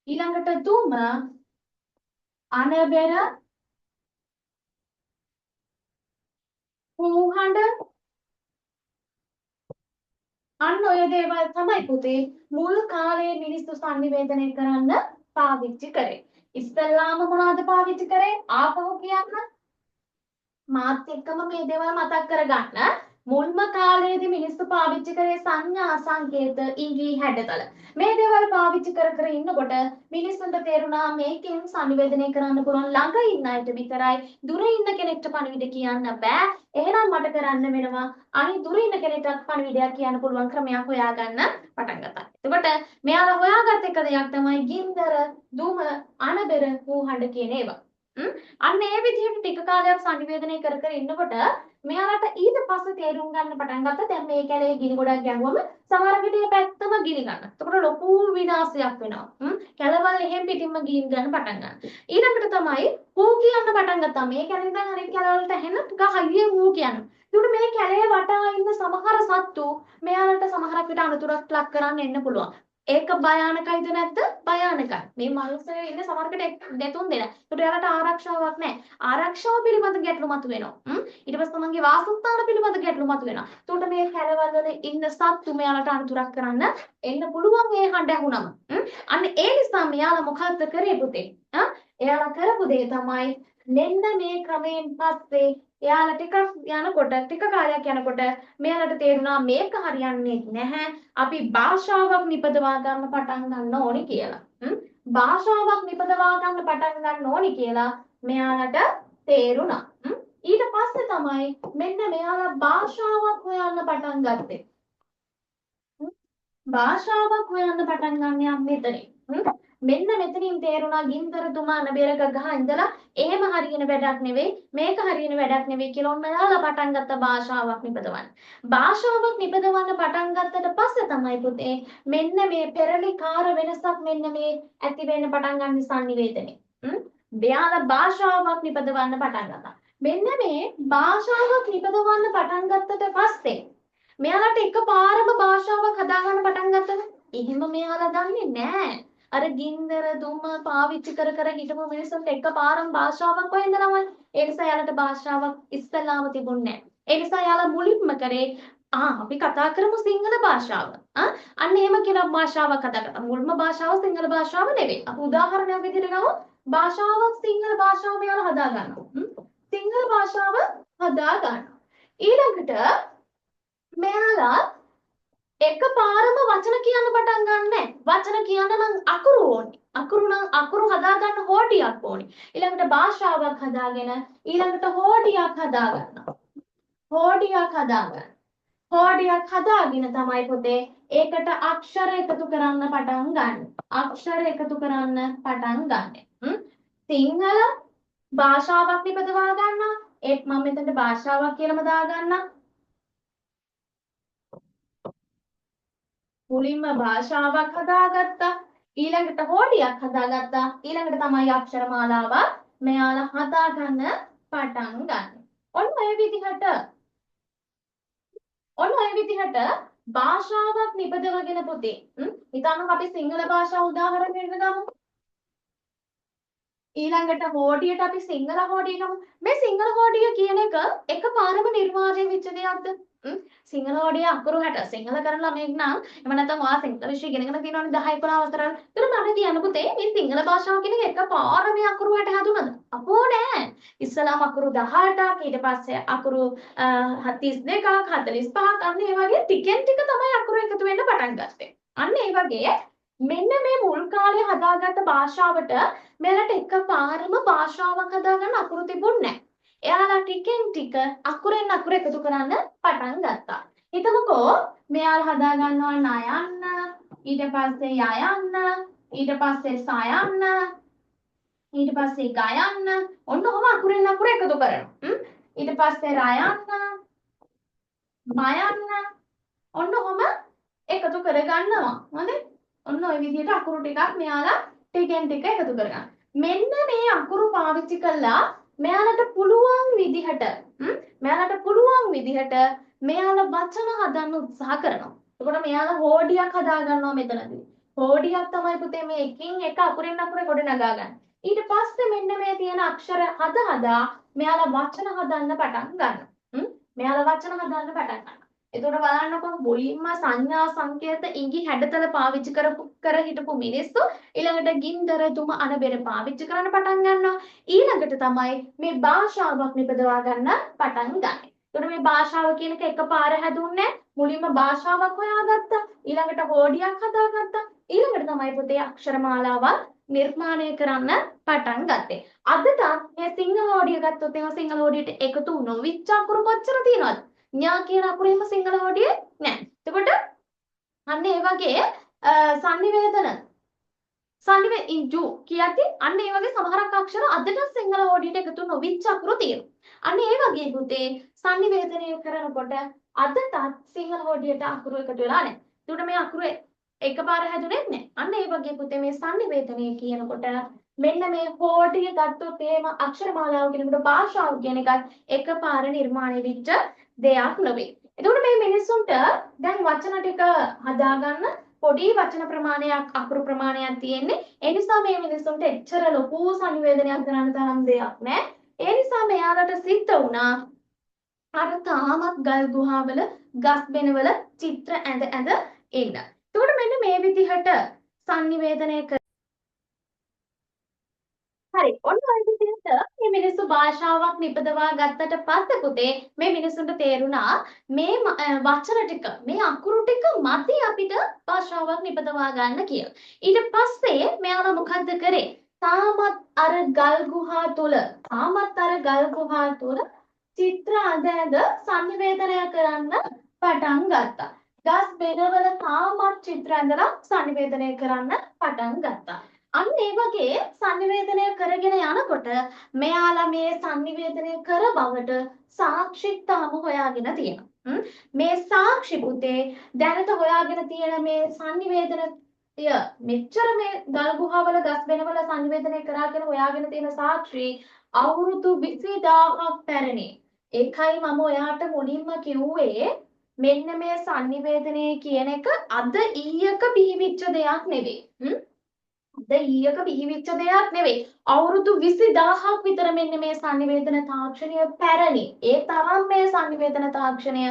ඊළඟට දුම අනබෙර කුහඬ අන්න ඔය දේවල් තමයි පුතේ මුල් කාලේ මිනිස්සු සංනිවේදනය කරන්න පාවිච්චි කරේ. ඉස්සල්ලාම මොනවද පාවිච්චි කරේ? ආපහු කියන්න. මාත් එක්කම මේ දේවල් මතක් කරගන්න. මුල්ම කාලේදී මිනිස්සු පාවිච්චි කරේ සංඥා සංකේත ඉඟි හැඩතල. මේ දේවල් පාවිච්චි කර ඉන්නකොට මිනිස්සුන්ට තේරුණා මේකෙන් සංනිවේදනය කරන්න පුළුවන් ළඟ ඉන්න අයට විතරයි. දුර ඉන්න කෙනෙක්ට පණිවිඩ කියන්න බෑ. එහෙනම් මට කරන්න වෙනවා අනිත් දුර ඉන්න කෙනෙක්ට පණිවිඩයක් කියන්න පුළුවන් ක්‍රමයක් හොයාගන්න පටන් ගත්තා. එතකොට මෙයාලා හොයාගත් එක දෙයක් තමයි ගින්දර, දුම, අනබෙර, කුහඬ කියන ඒවා. අන්න ඒ විදිහට ටික කාලයක් සංනිවේදනය කර ඉන්නකොට මෙයාලට ඊට පස්සේ තේරුම් ගන්න පටන් ගත්තා දැන් මේ කැලේ ගිනි ගොඩක් ගැහුවම සමහර විට මේ පැත්තම ගිනි ගන්න. එතකොට ලොකු විනාශයක් වෙනවා. කැලවල් එහෙම් පිටින්ම ගිනි ගන්න පටන් ගන්නවා. ඊළඟට තමයි හූ කියන්න පටන් ගත්තා. මේ කැලේ ඉඳන් අනිත් කැලවලට ඇහෙන ටික හයියෙන් හූ කියනවා. එතකොට මේ කැලේ වටා ඉන්න සත්තු මෙයාලට සමහරක් විට අනතුරක් ලක් කරන්න එන්න පුළුවන්. ඒක භයානකයිද නැද්ද? භයානකයි. මේ මිනිස්සු ඉන්නේ සමහරකට දෙතුන් දෙනා. ඒකට එයාලට ආරක්ෂාවක් නැහැ. ආරක්ෂාව පිළිබඳ ගැටලු මතුවෙනවා. ඊට පස්සේ තමන්ගේ වාසස්ථාන පිළිබඳ ගැටලු මතුවෙනවා. ඒකට මේ කැලවල වල ඉන්න සත්තු මෙයාලට අනතුරක් කරන්න එන්න පුළුවන් මේ හඬ ඇහුනම. අන්න ඒ නිසා මෙයාලා මොකද්ද කරේ පුතේ? එයාලා කරපු දේ තමයි මෙන්න මේ ක්‍රමයෙන් පස්සේ එයාලා ටිකක් යනකොට ටික කාලයක් යනකොට මෙයාලට තේරුණා මේක හරියන්නේ නැහැ. අපි භාෂාවක් නිපදවා ගන්න පටන් ගන්න ඕනි කියලා. භාෂාවක් නිපදවා ගන්න පටන් ගන්න ඕනි කියලා මෙයාලට තේරුණා. ඊට පස්සේ තමයි මෙන්න මෙයාලා භාෂාවක් හොයන්න පටන් ගත්තේ. භාෂාවක් හොයන්න පටන් ගන්න මෙතනින්. මෙන්න මෙතනින් තේරුණා ගින්දර තුමා නබේරක ගහ ඉඳලා එහෙම හරියන වැඩක් නෙවෙයි මේක හරියන වැඩක් නෙවෙයි කියලා ඔන්න එයාලා පටන් ගත්ත භාෂාවක් නිපදවන්න. භාෂාවක් නිපදවන්න පටන් ගත්තට පස්සේ තමයි පුතේ මෙන්න මේ පෙරලිකාර වෙනසක් මෙන්න මේ ඇති වෙන්න පටන් ගන්න සංනිවේදනය. මෙයාලා භාෂාවක් නිපදවන්න පටන් ගත්තා. මෙන්න මේ භාෂාවක් නිපදවන්න පටන් ගත්තට පස්සේ මෙයාලට එකපාරම භාෂාවක් හදාගන්න පටන් ගත්තද? එහෙම මෙයාලා දන්නේ නැහැ. අර ගින්දර දුම පාවිච්චි කර කර හිටපු මිනිස්සුන්ට එකපාරම භාෂාවක් හොයන්න තමයි. ඒ නිසා යාලට භාෂාවක් ඉස්සෙල්ලාම තිබුණේ නැහැ. ඒ නිසා යාලා මුලින්ම කරේ අපි කතා කරමු සිංහල භාෂාව. අන්න එහෙම කියලා භාෂාවක් කතා කරා. මුල්ම භාෂාව සිංහල භාෂාව නෙවෙයි. අපි උදාහරණයක් විදිහට ගමු. භාෂාවක් සිංහල භාෂාව මෙයාලා හදා ගන්නවා. සිංහල භාෂාව හදා ගන්නවා. ඊළඟට මෙයාලා එකපාරම වචන කියන්න පටන් ගන්නෑ. වචන කියන්න නම් අකුරු ඕනේ. අකුරු හදා ගන්න හෝඩියක් ඕනේ. ඊළඟට භාෂාවක් හදාගෙන ඊළඟට හෝඩියක් හදා ගන්නවා. හෝඩියක් හදාගෙන තමයි පුතේ ඒකට අක්ෂර එකතු කරන්න පටන් ගන්න. අක්ෂර එකතු කරන්න පටන් ගන්න. සිංහල භාෂාවක් නිපදවා ගන්නවා. ඒත් මම මෙතනට භාෂාවක් කියලාම දා ගන්නවා. මුලින්ම භාෂාවක් හදාගත්තා ඊළඟට හෝඩියක් හදාගත්තා ඊළඟට තමයි අක්ෂර මාලාවක් මෙයාලා හදාගන්න පටන් ගන්න. ඔන්න ඔය විදිහට භාෂාවක් නිපදවගෙන පුතේ හිතන්න අපි සිංහල භාෂාව උදාහරණයක් ගමු. ඊළඟට හෝඩියට අපි සිංහල හෝඩිය ගමු. මේ සිංහල හෝඩිය කියන එක එකපාරම නිර්මාණය වෙච්ච දෙයක්ද? සිංහල හෝඩිය අකුරු 60 සිංහල කරන ළමෙක් නම් එහෙම නැත්නම් ඔයා සිංහල විෂය ඉගෙනගෙන තියෙනවනේ 10 11 වසරවල. ඒතර මම කියන්න පුතේ මේ සිංහල භාෂාව කියන එක එකපාරම මේ අකුරු 60 හදුනද? අපෝ නෑ. ඉස්සලාම අකුරු 18ක් ඊට පස්සේ අකුරු 32ක් 45ක් අන්න ඒ වගේ ටිකෙන් ටික තමයි අකුරු එකතු වෙන්න පටන් ගත්තේ. අන්න ඒ වගේ මෙන්න මේ මුල් කාලේ හදාගත්ත භාෂාවට මෙලට එකපාරම භාෂාවක් හදාගන්න අකුරු තිබුණේ නැහැ. එයාලා ටිකෙන් ටික අකුරෙන් අකුර එකතු කරන්න පටන් ගත්තා. හිතමුකෝ මෙයාලා හදා ගන්නවා නයන්න, ඊට පස්සේ යයන්න, ඊට පස්සේ සයන්න, ඊට පස්සේ ගයන්න. ඔන්න ඔහම අකුරෙන් අකුර එකතු කරනවා. ඊට පස්සේ රයන්න, මයන්න. ඔන්න ඔහම එකතු කරගන්නවා. හොඳයි. ඔන්න ඔය විදිහට අකුරු ටිකක් මෙයාලා ටිකෙන් ටික එකතු කරගන්න. මෙන්න මේ අකුරු පාවිච්චි කළා මෙයාලට පුළුවන් විදිහට මෙයාලා වචන හදන්න උත්සාහ කරනවා. එතකොට මෙයාලා හෝඩියක් හදා ගන්නවා මෙතනදී. හෝඩියක් තමයි පුතේ මේ එකින් එක අකුරෙන් අකුර ගොඩ නගා ගන්න. ඊට පස්සේ මෙන්න මේ තියෙන අක්ෂර හදා මෙයාලා වචන හදන්න පටන් ගන්නවා. එතකොට බලන්නකො මුලින්ම සංඥා සංකේත ඉඟි හැඩතල පාවිච්චි කර හිටපු මිනිස්සු ඊළඟට ගින්දර තුම අනබෙර පාවිච්චි කරන්න පටන් ගන්නවා. ඊළඟට තමයි මේ භාෂාවක් නිපදවා ගන්න පටන් ගන්න. එතකොට මේ භාෂාව කියන එක එකපාර හැදුන්නේ මුලින්ම භාෂාවක් හොයාගත්තා. ඊළඟට හෝඩියක් හදාගත්තා. ඊළඟට තමයි පුතේ අක්ෂර මාලාවක් නිර්මාණය කරන්න පටන් ගත්තේ. අදට මේ සිංහල හෝඩිය ගත්තොත් එහෙනම් සිංහල හෝඩියට එකතු නොවිච්ච අකුරු කොච්චර තියෙනවද? ඥා කියන අකුරේම සිංහල හෝඩියේ නැහැ. එතකොට අන්න ඒ වගේ ඉන්ජු කියද්දි අන්න ඒ වගේ සමහරක් අක්ෂර අදට සිංහල හෝඩියට එකතු නොවිච්ච අකුරු තියෙනවා. අන්න ඒ වගේ පුතේ සංනිවේදනය කරනකොට අදටත් සිංහල හෝඩියට අකුරු එකතු වෙලා නැහැ. එතකොට මේ අකුරු එකපාර හැදුනේ නැහැ. අන්න ඒ වගේ පුතේ මේ සංනිවේදනය කියනකොට මෙන්න මේ හෝඩිය ගත්තොත් එහෙම අක්ෂර මාලාව කියනකොට භාෂාව කියන එකත් එකපාර නිර්මාණය වෙච්ච දෙයක් නෙවෙයි. එතකොට මේ මිනිස්සුන්ට දැන් වචන ටික හදාගන්න පොඩි වචන ප්‍රමාණයක් අකුරු ප්‍රමාණයක් තියෙන්නේ. ඒ නිසා මේ මිනිස්සුන්ට එච්චර ලොකු සංවේදනයක් කරන්න තරම් දෙයක් නැහැ. ඒ නිසා මෙයාලට සිද්ධ වුණා අර තාමත් ගල් ගුහාවල ගස් බෙනවල චිත්‍ර ඇඳ ඇඳ ඉන්න. එතකොට මෙන්න මේ විදිහට සංනිවේදනය හරි. ඔන්න ඔය විදිහට මේ මිනිස්සු භාෂාවක් නිපදවා ගත්තට පස්සේ පුතේ මේ මිනිස්සුන්ට තේරුණා මේ වචන ටික මේ අකුරු ටික මදි අපිට භාෂාවක් නිපදවා ගන්න කියලා. ඊට පස්සේ මෙයාලා මොකද්ද කරේ? තාමත් අර ගල් ගුහා තුල චිත්‍ර අඳ ඇඳ සංනිවේදනය කරන්න පටන් ගත්තා. ගස් බෙනවල තාමත් චිත්‍ර ඇඳලා සංනිවේදනය කරන්න පටන් ගත්තා. අන්න ඒ වගේ සංනිවේදනය කරගෙන යනකොට මෙයාලා මේ සංනිවේදනය කර බවට සාක්ෂිත් තාම හොයාගෙන තියෙනවා. මේ සාක්ෂි පුතේ දැනට හොයාගෙන තියෙන මේ සංනිවේදනය මෙච්චර මේ ගල් ගුහාවල ගස් බෙනවල සංනිවේදනය කරා කියලා හොයාගෙන තියෙන සාක්ෂි අවුරුදු 20000ක් පැරණි. ඒකයි මම ඔයාට මුලින්ම කිව්වේ මෙන්න මේ සංනිවේදනය කියන එක අද ඊයක බිහිවිච්ච දෙයක් නෙවෙයි. ඊයක බිහිවිච්ච දෙයක් නෙවෙයි. අවුරුදු 20000ක් විතර මෙන්න මේ සංනිවේදන තාක්ෂණය පැරණි. ඒ තරම් මේ සංනිවේදන තාක්ෂණය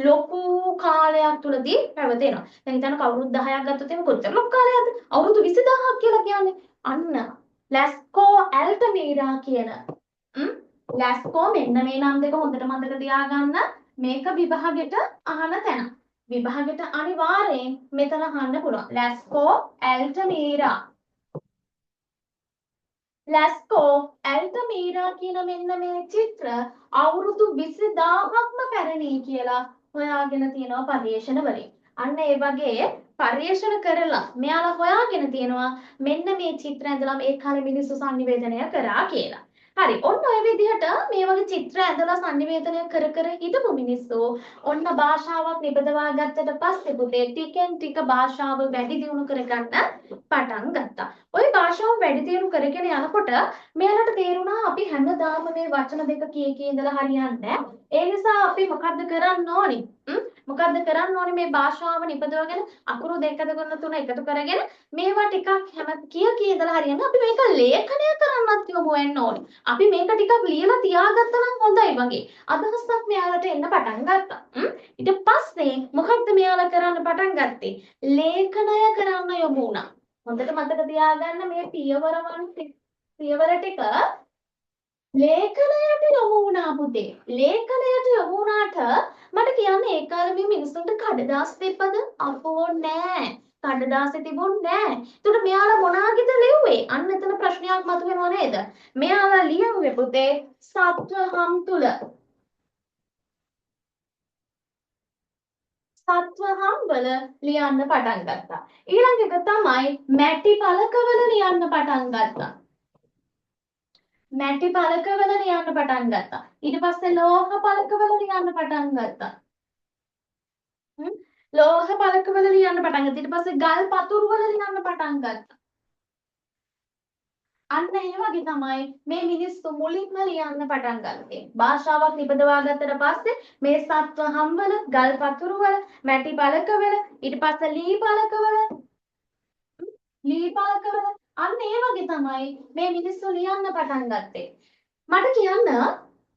ලොකු කාලයක් තුලදී පැවතෙනවා. දැන් හිතන්න අවුරුදු 10ක් ගත්තොත් එහෙනම් කොච්චර ලොකු කාලයක්ද? අවුරුදු 20000ක් කියලා කියන්නේ. අන්න ලැස්කෝ ඇල්ටමීරා කියන ලැස්කෝ මෙන්න මේ නම් දෙක හොඳට මතක තියාගන්න. මේක විභාගෙට අහන තැන. විභාගෙට අනිවාර්යෙන් මෙතන අහන්න පුළුවන්. ලැස්කෝ ඇල්ටමීරා ලැස්කෝ ඇල්ටමීරා කියන මෙන්න මේ චිත්‍ර අවුරුදු 20000ක්ම පැරණි කියලා හොයාගෙන තියෙනවා පර්යේෂණ වලින්. අන්න ඒ වගේ පර්යේෂණ කරලා මෙයාලා හොයාගෙන තියෙනවා මෙන්න මේ චිත්‍ර ඇඳලා මේ කාලේ මිනිස්සු sannivedanaya කරා කියලා. හරි. ඔන්න ඔය විදිහට මේ වගේ චිත්‍ර ඇඳලා sannivedanaya කර කර හිටපු මිනිස්සු ඔන්න භාෂාවක් නිපදවා ගත්තට පස්සේ පුතේ ටිකෙන් ටික භාෂාව වැඩි දියුණු කරගන්න පටන් ගත්තා. ওই භාෂාව වැඩි දියුණු කරගෙන යනකොට මෙයාලට තේරුණා අපි හැමදාම මේ වචන දෙක කී ඉඳලා හරියන්නේ නැහැ. ඒ නිසා අපි මොකද්ද කරන්න ඕනි? මොකද්ද කරන්න ඕනේ මේ භාෂාව නිපදවගෙන අකුරු දෙක දෙක තුන එකතු කරගෙන මේවා ටිකක් හැම කී ඉඳලා හරියන්නේ අපි මේක ලේඛනය කරන්නත් යොමු වෙන්න ඕනේ. අපි මේක ටිකක් ලියලා තියාගත්තා නම් හොඳයි වගේ අදහසක් මෙයාලට එන්න පටන් ගත්තා. ඊට පස්සේ මොකක්ද මෙයාලා කරන්න පටන් ගත්තේ? ලේඛනය කරන්න යොමු වුණා. හොඳට මතක තියාගන්න මේ පියවර ටික ලේඛනයට යොමු වුණා පුතේ. ලේඛනයට යොමු වුණාට මට කියන්න ඒ කාලේ මේ මිනිස්සුන්ට කඩදාසි තිබ්බද? අපෝ නෑ. කඩදාසි තිබුණේ නෑ. ඒකට මෙයාලා මොනාගෙද ලිව්වේ? අන්න එතන ප්‍රශ්නයක් මතුවෙනව නේද? මෙයාලා ලියුවේ පුතේ සත්වහම් තුල. සත්වහම් වල ලියන්න පටන් ගත්තා. ඊළඟ එක තමයි මැටි පලකවල ලියන්න පටන් ගත්තා. මැටි පලකවල ලියන්න පටන් ගත්තා. ඊට පස්සේ ලෝහ පලකවල ලියන්න පටන් ගත්තා. ලෝහ පලකවල ලියන්න පටන් ගත්තා. ඊට පස්සේ ගල් පතුරු වල ලියන්න පටන් ගත්තා. අන්න ඒ වගේ තමයි මේ මිනිස්සු මුලින්ම ලියන්න පටන් ගත්තේ. භාෂාවක් නිපදවා ගත්තට පස්සේ මේ සත්වහම් වල, ගල් පතුරු වල, මැටි පලකවල, ඊට පස්සේ ලී පලකවල අන්න ඒ වගේ තමයි මේ මිනිස්සු ලියන්න පටන් ගත්තේ. මට කියන්න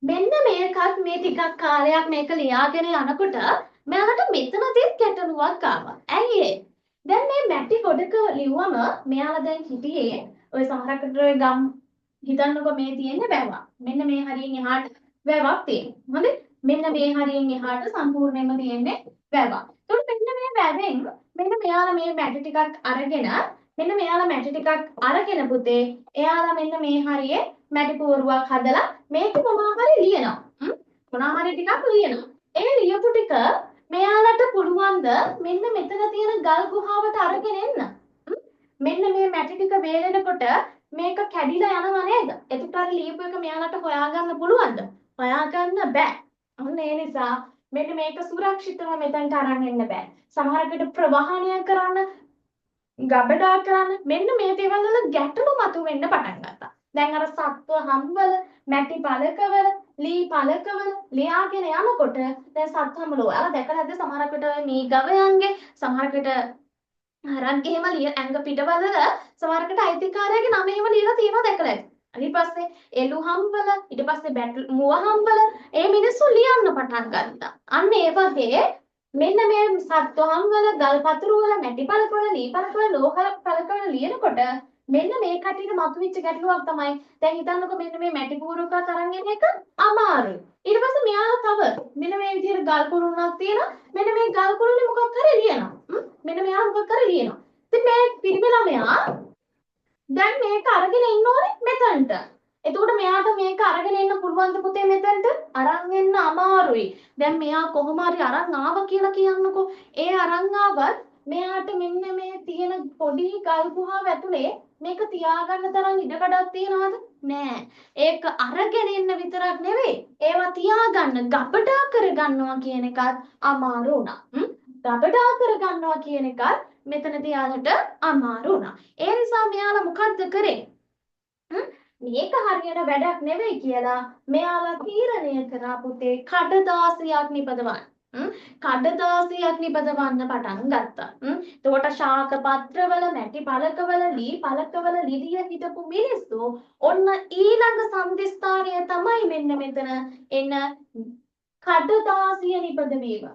මෙන්න මේකත් මේ ටිකක් කාලයක් මේක ලියාගෙන යනකොට මෙයාලට මෙතනදී ගැටලුවක් ආවා. ඇයි ඒ? දැන් මේ මැටි ගොඩක ලිව්වම මෙයාලා දැන් හිටියේ ඔය සමහරකට ඔය ගම් හිතන්නකො මේ තියෙන්නේ වැවක්. මෙන්න මේ හරියෙන් එහාට වැවක් තියෙනවා. හොඳේ? මෙන්න මේ හරියෙන් එහාට සම්පූර්ණයෙන්ම තියෙන්නේ වැවක්. එතකොට මෙන්න මේ වැවෙන් මෙන්න මෙයාලා මේ මැටි ටිකක් අරගෙන පුතේ එයාලා මෙන්න මේ හරියේ මැටි පෝරුවක් හදලා මේක මොනවා හරි ලියනවා. මොනවා හරි ටිකක් ලියනවා. ඒ ලියපු ටික මෙයාලට පුළුවන් ද මෙන්න මෙතන තියෙන ගල් ගුහාවට අරගෙන එන්න. මෙන්න මේ මැටි ටික වේලෙනකොට මේක කැඩිලා යනවා නේද? එතකොට අර ලියපු එක මෙයාලට හොයාගන්න පුළුවන්ද? හොයාගන්න බෑ. අන්න ඒ නිසා මෙන්න මේක සුරක්ෂිතව මෙතනට අරන් එන්න බෑ. සමහරකට ප්‍රවාහනය කරන්න ගබඩා කරන්න මෙන්න මේ දේවල් වල ගැටලු මතුවෙන්න පටන් ගත්තා. දැන් අර සත්ව හම්වල, මැටි පලකවල, ලී පළකවල ලියාගෙන යනකොට දැන් සත්හමල ඔයාලා දැකලා නැද්ද සමහරක් විට මේ ගවයන්ගේ සමහරකට හරක් එහෙම ඇඟ පිටවල සමහරකට අයිතිකාරයාගේ නම එහෙම ලියලා තියෙනවා දැකලා ඇති. ඊට පස්සේ එළුහම්වල ඊට පස්සේ මුවහම්වල ඒ මිනිස්සු ලියන්න පටන් ගත්තා. අන්න ඒ වගේ මෙන්න මේ සත්වහම්වල ගල් පතුරු වල මැටි පළකවල ලී පළකවල ලෝහ පළකවල ලියනකොට මෙන්න මේ කටියට මතුවෙච්ච ගැටලුවක් තමයි දැන් හිතන්නකෝ මෙන්න මේ මැටි පුරුකක් අරන් එන එක අමාරුයි. ඊට පස්සේ මෙයාලා තව මෙන්න මේ විදිහට ගල් කුරුණක් තියෙනවා. මෙන්න මේ ගල් කුරුනේ මොකක් හරි ලියනවා. මෙන්න මෙයා මොකක් හරි ලියනවා. ඉතින් මේ පිරිමි ළමයා දැන් මේක අරගෙන ඉන්න ඕනේ මෙතනට. එතකොට මෙයාට මේක අරගෙන එන්න පුළුවන්ද පුතේ මෙතනට? අරන් එන්න අමාරුයි. දැන් මෙයා කොහොම හරි අරන් ආවා කියලා කියන්නකෝ. ඒ අරන් ආවත් මෙයාට මෙන්න මේ තියෙන පොඩි ගල් ගුහාව ඇතුලේ මේක තියාගන්න තරම් ඉඩකඩක් තියනවද? නෑ. ඒක අරගෙන එන්න විතරක් නෙවෙයි. ඒවා තියාගන්න ගබඩා කරගන්නවා කියන එකත් අමාරු වුණා. ගබඩා කරගන්නවා කියන එකත් මෙතනදී යාලට අමාරු වුණා. ඒ නිසා මෙයාලා මොකද්ද කරේ? මේක හරියට වැඩක් නෙවෙයි කියලා මෙයාලා තීරණය කරා පුතේ කඩදාසියක් නිපදවන්න. කඩදාසියක් නිපදවන්න පටන් ගත්තා. එතකොට ශාක පත්‍රවල මැටි පළකවල ලී පළකවල ලිලිය හිටපු මිනිස්සු ඔන්න ඊළඟ සම්දිස්ථානය තමයි මෙන්න මෙතන එන කඩදාසිය නිපදවීම.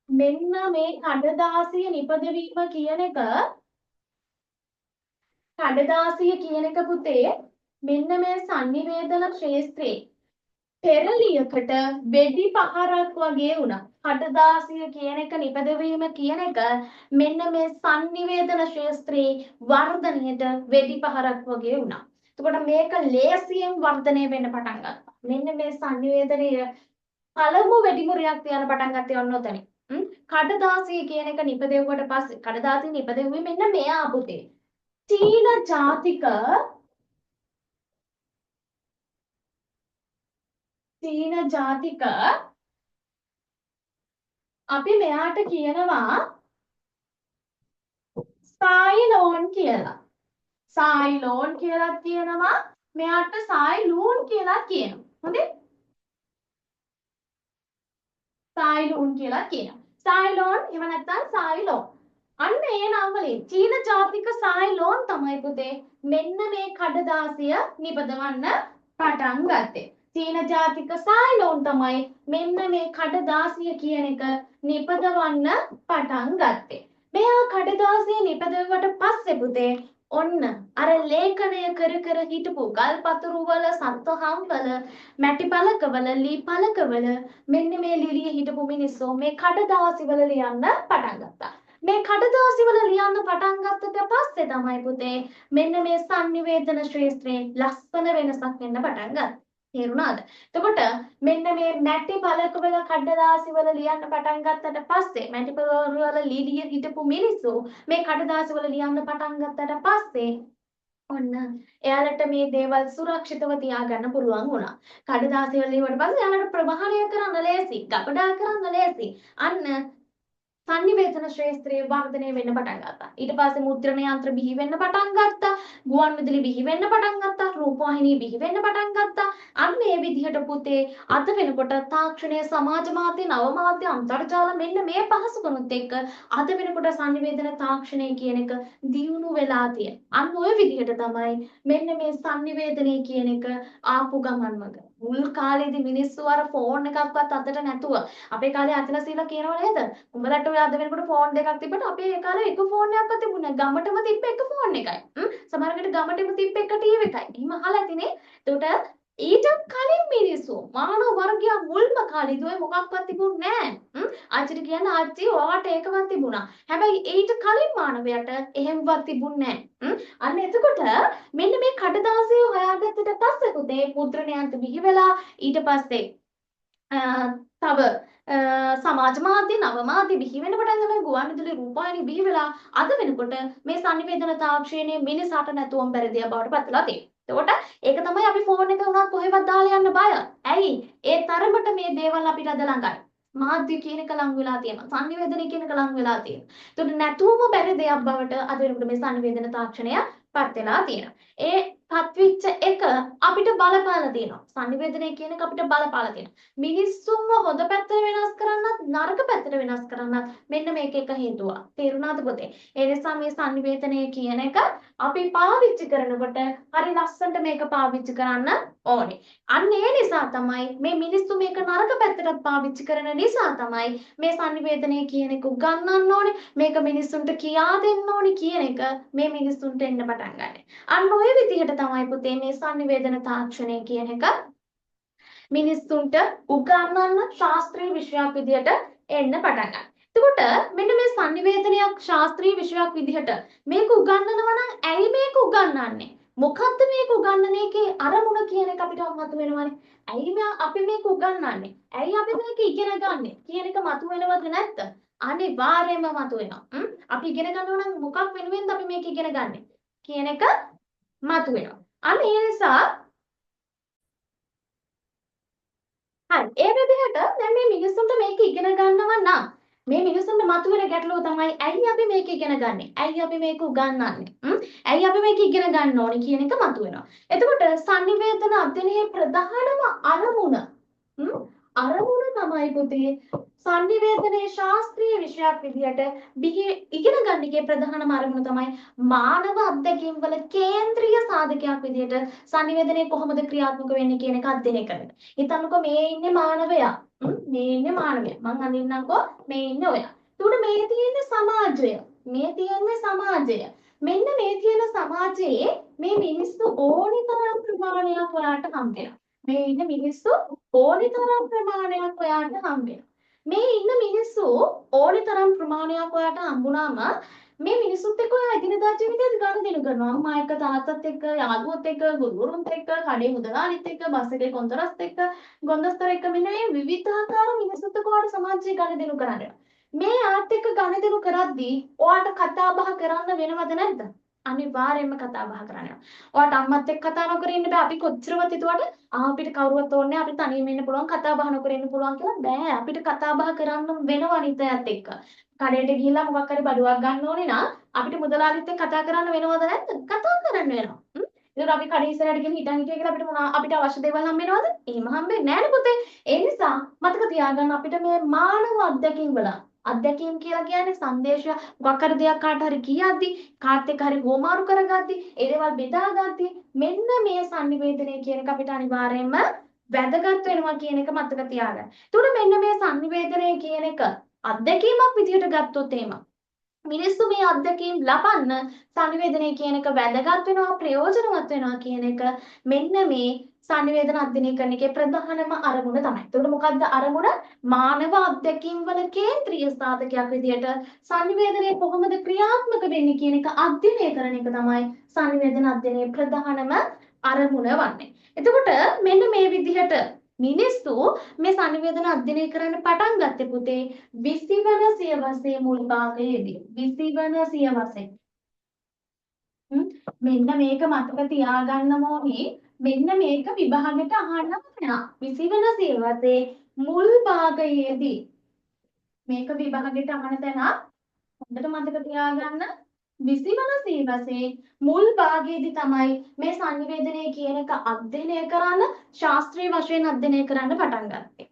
මෙන්න මේ කඩදාසිය නිපදවීම කියන එක කඩදාසිය කියන එක පුතේ මෙන්න මේ sannivedana ක්ෂේත්‍රයේ පෙරලියකට වෙඩි පහරක් වගේ වුණා. කඩදාසිය කියන එක නිපදවීම කියන එක මෙන්න මේ sannivedana ක්ෂේත්‍රයේ වර්ධනයට වෙඩි පහරක් වගේ වුණා. එතකොට මේක ලේසියෙන් වර්ධනය වෙන්න පටන් ගත්තා. මෙන්න මේ sannivedanaya පළමු වෙඩිමුරයක් තියන්න පටන් ගත්තේ ඔන්න ඔතන. කඩදාසිය කියන එක නිපදෙව්වට පස්සේ කඩදාසිය නිපදෙව්වේ මෙන්න මෙයා පුතේ. චීන ජාතික අපි මෙයාට කියනවා සයිලෝන් කියලා. සයිලෝන් කියලා කියනවා. මෙයාට සයිලූන් කියලා කියනවා. හොඳේ? සයිලූන් කියලා කියනවා. සයිලෝන් එහෙම නැත්නම් සයිලෝන්. අන්න ඒ නම වලින් චීන ජාතික සයිලෝන් තමයි පුතේ මෙන්න මේ කඩදාසිය නිපදවන්න පටන් ගත්තේ. චීන ජාතික සයිලෝන් තමයි මෙන්න මේ කඩදාසිය කියන එක නිපදවන්න පටන් ගත්තේ. මෙයා කඩදාසිය නිපදවුවට පස්සේ පුතේ ඔන්න අර ලේඛනය කර හිටපු ගල් පතුරු වල සත්වහම් වල මැටි පළකවල ලී පළකවල මෙන්න මේ ලිලිය හිටපු මිනිස්සු මේ කඩදාසි වල ලියන්න පටන් ගත්තා. මේ කඩදාසි වල ලියන්න පටන් ගත්තට පස්සේ තමයි පුතේ මෙන්න මේ sannivedana ක්ෂේත්‍රයේ ලස්සන වෙනසක් වෙන්න පටන් ගත්තා. තේරුණාද? එතකොට මෙන්න මේ මැටි පළකවල කඩදාසි වල ලියන්න පටන් ගත්තට පස්සේ මැටි පළවල ලිලිය හිටපු මිනිස්සු මේ කඩදාසි වල ලියන්න පටන් ගත්තට පස්සේ ඔන්න එයාලට මේ දේවල් සුරක්ෂිතව තියාගන්න පුළුවන් වුණා. කඩදාසි වල ලියුවට පස්සේ එයාලට ප්‍රවාහණය කරන්න ලේසි, ගබඩා කරන්න ලේසි. අන්න sannivedana ක්ෂේත්‍රයේ වර්ධනය වෙන්න පටන් ගත්තා. ඊට පස්සේ මුද්‍රණ යන්ත්‍ර බිහි වෙන්න පටන් ගත්තා. ගුවන් විදුලි බිහි වෙන්න පටන් ගත්තා. රූපවාහිනී බිහි වෙන්න පටන් ගත්තා. අන්න ඒ විදිහට පුතේ අද වෙනකොට තාක්ෂණයේ සමාජ මාධ්‍ය නව මාධ්‍ය අන්තර්ජාල මෙන්න මේ පහසුකනුත් එක්ක අද වෙනකොට sannivedana තාක්ෂණය කියන එක දියුණු වෙලා තියෙන. අන්න ওই විදිහට තමයි මෙන්න මේ sannivedanaya කියන එක ආපු ගමන්මග. මුල් කාලේදී මිනිස්සු අර ෆෝන් එකක්වත් අතට නැතුව අපේ කාලේ අතන සීලා කියනව නේද? උඹලට ඔය අද වෙනකොට ෆෝන් දෙකක් තිබ්බට අපේ ඒ කාලේ එක ෆෝන් එකක්වත් තිබුණේ නැහැ. ගමටම තිබ්බ එක ෆෝන් එකයි. සමහරකට ගමටම තිබ්බ එක ටීවී එකයි. එහෙම අහලා ඇතිනේ. එතකොට ඊට කලින් මිනිස්සු මානව වර්ගය මුල්ම කාලේදී ඔය මොකක්වත් තිබුණේ නැහැ. ආච්චිට කියන්න ආච්චි ඔයාට ඒකවත් තිබුණා. හැබැයි ඊට කලින් මානවයට එහෙමවත් තිබුණේ නැහැ. අන්න එතකොට මෙන්න මේ කඩදාසිය හොයාගත්තට පස්සේ පුතේ මුද්‍රණයන්ට බිහි වෙලා ඊට පස්සේ තව සමාජ මාධ්‍ය නව මාධ්‍ය බිහි වෙන පටන් ගමන් ගුවන් විදුලි රූපවාහිනී බිහි වෙලා අද වෙනකොට මේ sannivedana තාක්ෂණයේ මිනිසාට නැතුවම බැරි දෙයක් බවට පත් වෙලා තියෙනවා. එතකොට ඒක තමයි අපි ෆෝන් එක උනත් කොහෙවත් දාලා යන්න බය. ඇයි? ඒ තරමට මේ දේවල් අපිට අද ළඟයි. මාධ්‍ය කියන එක ලං වෙලා තියෙනවා. sannivedana කියන එක ලං වෙලා තියෙනවා. එතකොට නැතුවම බැරි දෙයක් බවට අද වෙනකොට මේ sannivedana තාක්ෂණය පත් වෙලා තියෙනවා. ඒ පත් වෙච්ච එක අපිට බලපාලා තියෙනවා. sannivedanaya කියන එක අපිට බලපාලා තියෙනවා. මිනිස්සුන්ව හොඳ පැත්තට වෙනස් කරන්නත් නරක පැත්තට වෙනස් කරන්නත් මෙන්න මේක එක හේතුවක්. තේරුණාද පුතේ? ඒ නිසා මේ sannivedanaya කියන එක අපි පාවිච්චි කරනකොට හරි ලස්සනට මේක පාවිච්චි කරන්න ඕනේ. අන්න ඒ නිසා තමයි මේ මිනිස්සු මේක නරක පැත්තට පාවිච්චි කරන නිසා තමයි මේ sannivedanaya කියන එක උගන්වන්න ඕනේ. මේක මිනිස්සුන්ට කියා දෙන්න ඕනේ කියන එක මේ මිනිස්සුන්ට එන්න පටන් ගන්නවා. අන්න ඔය විදිහට තමයි පුතේ මේ sannivedana තාක්ෂණය කියන එක මිනිස්සුන්ට උගන්වන්න ශාස්ත්‍රීය විෂයක් විදිහට එන්න පටන් ගන්නවා. එතකොට මෙන්න මේ sannivedanayak ශාස්ත්‍රීය විෂයක් විදිහට මේක උගන්වනවා නම් ඇයි මේක උගන්වන්නේ? මොකද්ද මේක උගන්වන එකේ අරමුණ කියන එක අපිට මතුවෙනවනේ. ඇයි අපි මේක උගන්වන්නේ? ඇයි අපි මේක ඉගෙන ගන්නෙ කියන එක මතුවෙනවද නැද්ද? අනිවාර්යයෙන්ම මතුවෙනවා. අපි ඉගෙන ගන්නවා නම් මොකක් වෙනුවෙන්ද අපි මේක ඉගෙන ගන්නෙ කියන එක මතුවෙනවා. අන්න ඒ නිසා හරි ඒ විදිහට දැන් මේ මිනිස්සුන්ට මේක ඉගෙන ගන්නවා නම් මේ මිනිස්සුන්ට මතුවෙන ගැටලුව තමයි ඇයි අපි මේක ඉගෙන ගන්නෙ? ඇයි අපි මේක උගන්වන්නේ? ඇයි අපි මේක ඉගෙන ගන්න ඕනේ කියන එක මතුවෙනවා. එතකොට sannivedana අධ්‍යයනයේ ප්‍රධානම අරමුණ අරමුණ තමයි පුතේ sannivedanaya ශාස්ත්‍රීය විෂයක් විදිහට ඉගෙන ගන්න එකේ ප්‍රධානම අරමුණ තමයි මානව අත්දැකීම් වල කේන්ද්‍රීය සාධකයක් විදිහට sannivedanaya කොහොමද ක්‍රියාත්මක වෙන්නේ කියන එක අධ්‍යයනය කරනවා. හිතන්නකෝ මේ ඉන්නේ මානවයා. මේ ඉන්නේ මානවයා. මං අඳින්නම්කෝ මේ ඉන්නේ ඔයා. එතකොට මේ තියෙන්නේ සමාජය. මේ තියෙන්නේ සමාජය. මෙන්න මේ තියෙන සමාජයේ මේ මිනිස්සු ඕනි තරම් ප්‍රමාණයක් ඔයාට හම්බ වෙනවා. මේ ඉන්න මිනිස්සු ඕනි තරම් ප්‍රමාණයක් ඔයාට හම්බ වෙනවා. මේ ඉන්න මිනිස්සු ඕනි තරම් ප්‍රමාණයක් ඔයාට හම්බුනාම මේ මිනිස්සුත් එක්ක ඔයා එදිනදා ජීවිතේදී ගනුදෙනු කරනවා. අම්මා එක්ක තාත්තත් එක්ක යාළුවොත් එක්ක ගුරුවරුන්ත් එක්ක කඩේ මුදලාලිත් එක්ක බස් එකේ කොන්තරත් එක්ක ගොන්දස්තර එක්ක මෙන්න මේ විවිධාකාර මිනිස්සුත් එක්ක ඔයාට සමාජයේ ගනුදෙනු කරන්න වෙනවා. මේ ආත් එක්ක ගනුදෙනු කරද්දී ඔයාට කතා බහ කරන්න වෙනවද නැද්ද? අනිවාර්යයෙන්ම කතා බහ කරන්න. ඔයාට අම්මත් එක්ක කතා නොකර ඉන්න බෑ. අපි කොච්චරවත් හිතුවට අපිට කවුරුවත් ඕනේ නැහැ. අපිට තනියම ඉන්න පුළුවන්, කතා බහ නොකර ඉන්න පුළුවන් කියලා බෑ. අපිට කතා බහ කරන්න වෙනවා අනිතයත් එක්ක. කඩේට ගිහිල්ලා මොකක් හරි බඩුවක් ගන්න ඕනේ නම් අපිට මුදලාලිත් එක්ක කතා කරන්න වෙනවද නැද්ද? කතා කරන්න වෙනවා. ඒතර අපි කඩේ ඉස්සරහට ගිහින් හිටන් හිටිය කියලා අපිට අවශ්‍ය දේවල් හම්බ වෙනවද? එහෙම හම්බෙන්නේ නැහැ නේ පුතේ. ඒ නිසා මතක තියාගන්න අපිට මේ මානව අත්දැකීම් වල අත්දැකීම් කියලා කියන්නේ සංදේශය මොකක් හරි දෙයක් කාට හරි කියද්දි කාත් එක්ක හරි හෝමාරු කරගද්දි ඒ දේවල් බෙදාගද්දි මෙන්න මේ sannivedanaya කියන එක අපිට අනිවාර්යයෙන්ම වැදගත් වෙනවා කියන එක මතක තියාගන්න. එතකොට මෙන්න මේ sannivedanaya කියන එක අත්දැකීමක් විදිහට ගත්තොත් එහෙම මිනිස්සු මේ අත්දැකීම් ලබන්න sannivedanaya කියන එක වැදගත් වෙනවා ප්‍රයෝජනවත් වෙනවා කියන එක මෙන්න මේ sannivedana අධ්‍යයනය කරන එකේ ප්‍රධානම අරමුණ තමයි. එතකොට මොකද්ද අරමුණ? මානව අත්දැකීම් වල කේන්ද්‍රීය සාධකයක් විදිහට sannivedanaya කොහොමද ක්‍රියාත්මක වෙන්නේ කියන එක අධ්‍යයනය කරන එක තමයි sannivedana අධ්‍යයනයේ ප්‍රධානම අරමුණ වන්නේ. එතකොට මෙන්න මේ විදිහට මිනිස්සු මේ sannivedana අධ්‍යයනය කරන්න පටන් ගත්තේ පුතේ 20 වන සියවසේ මුල් භාගයේදී 20 වන සියවසේ මෙන්න මේක මතක තියාගන්න ඕනේ. මෙන්න මේක විභාගෙට අහන්න වෙනවා. 20 වන සියවසේ මුල් භාගයේදී මේක විභාගෙට අහන තැන හොඳට මතක තියාගන්න 20 වන සියවසේ මුල් භාගයේදී තමයි මේ sannivedanaya කියන එක අධ්‍යයනය කරන්න ශාස්ත්‍රීය වශයෙන් අධ්‍යයනය කරන්න පටන් ගත්තේ.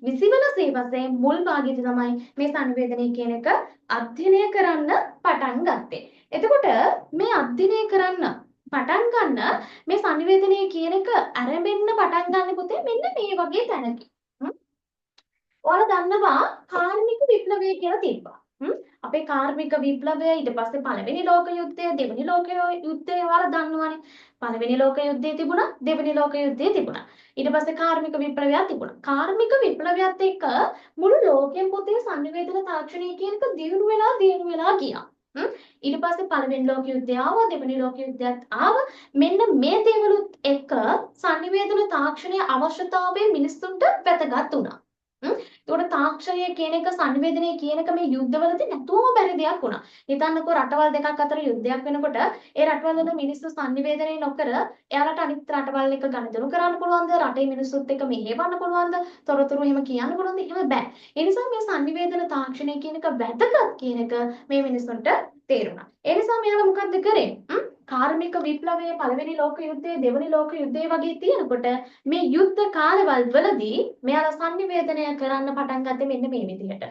20 වන සියවසේ මුල් භාගයේදී තමයි මේ sannivedanaya කියන එක අධ්‍යයනය කරන්න පටන් ගත්තේ. එතකොට මේ අධ්‍යයනය කරන්න පටන් ගන්න මේ sannivedanaya කියන එක ආරම්භෙන්න පටන් ගන්න පුතේ මෙන්න මේ වගේ තැනකින්. ඔයාලා දන්නවා කාර්මික විප්ලවය කියලා තිබ්බා. අපේ කාර්මික විප්ලවය ඊට පස්සේ පළවෙනි ලෝක යුද්ධය දෙවෙනි ලෝක යුද්ධය ඔයාලා දන්නවනේ. පළවෙනි ලෝක යුද්ධය තිබුණා දෙවෙනි ලෝක යුද්ධය තිබුණා. ඊට පස්සේ කාර්මික විප්ලවයක් තිබුණා. කාර්මික විප්ලවයත් එක්ක මුළු ලෝකෙම පුතේ sannivedana තාක්ෂණය කියන එක දියුණු වෙලා ගියා. ඊට පස්සේ පළවෙනි ලෝක යුද්ධය ආවා දෙවෙනි ලෝක යුද්ධයත් ආවා. මෙන්න මේ දේවලුත් එක්ක sannivedana තාක්ෂණයේ අවශ්‍යතාවය මිනිස්සුන්ට වැදගත් වුණා. ඒකට තාක්ෂණය කියන එක sannivedanaya කියන එක මේ යුද්ධවලදී නැතුවම බැරි දෙයක් වුණා. හිතන්නකෝ රටවල් දෙකක් අතර යුද්ධයක් වෙනකොට ඒ රටවල් වල මිනිස්සු sannivedanaya නොකර එයාලට අනිත් රටවල් එක්ක ගනුදෙනු කරන්න පුළුවන්ද? රටේ මිනිස්සුත් එක්ක මෙහෙවන්න පුළුවන්ද? තොරතුරු එහෙම කියන්න පුළුවන්ද? එහෙම බෑ. ඒ නිසා මේ sannivedana තාක්ෂණය කියන එක වැදගත් කියන එක මේ මිනිස්සුන්ට තේරුණා. ඒ නිසා මෙයාලා මොකද්ද කරේ? කාර්මික විප්ලවයේ පළවෙනි ලෝක යුද්ධයේ දෙවෙනි ලෝක යුද්ධයේ වගේ තියෙනකොට මේ යුද්ධ කාලවල වලදී මෙයාලා sannivedanaya කරන්න පටන් ගත්තේ මෙන්න මේ විදිහට.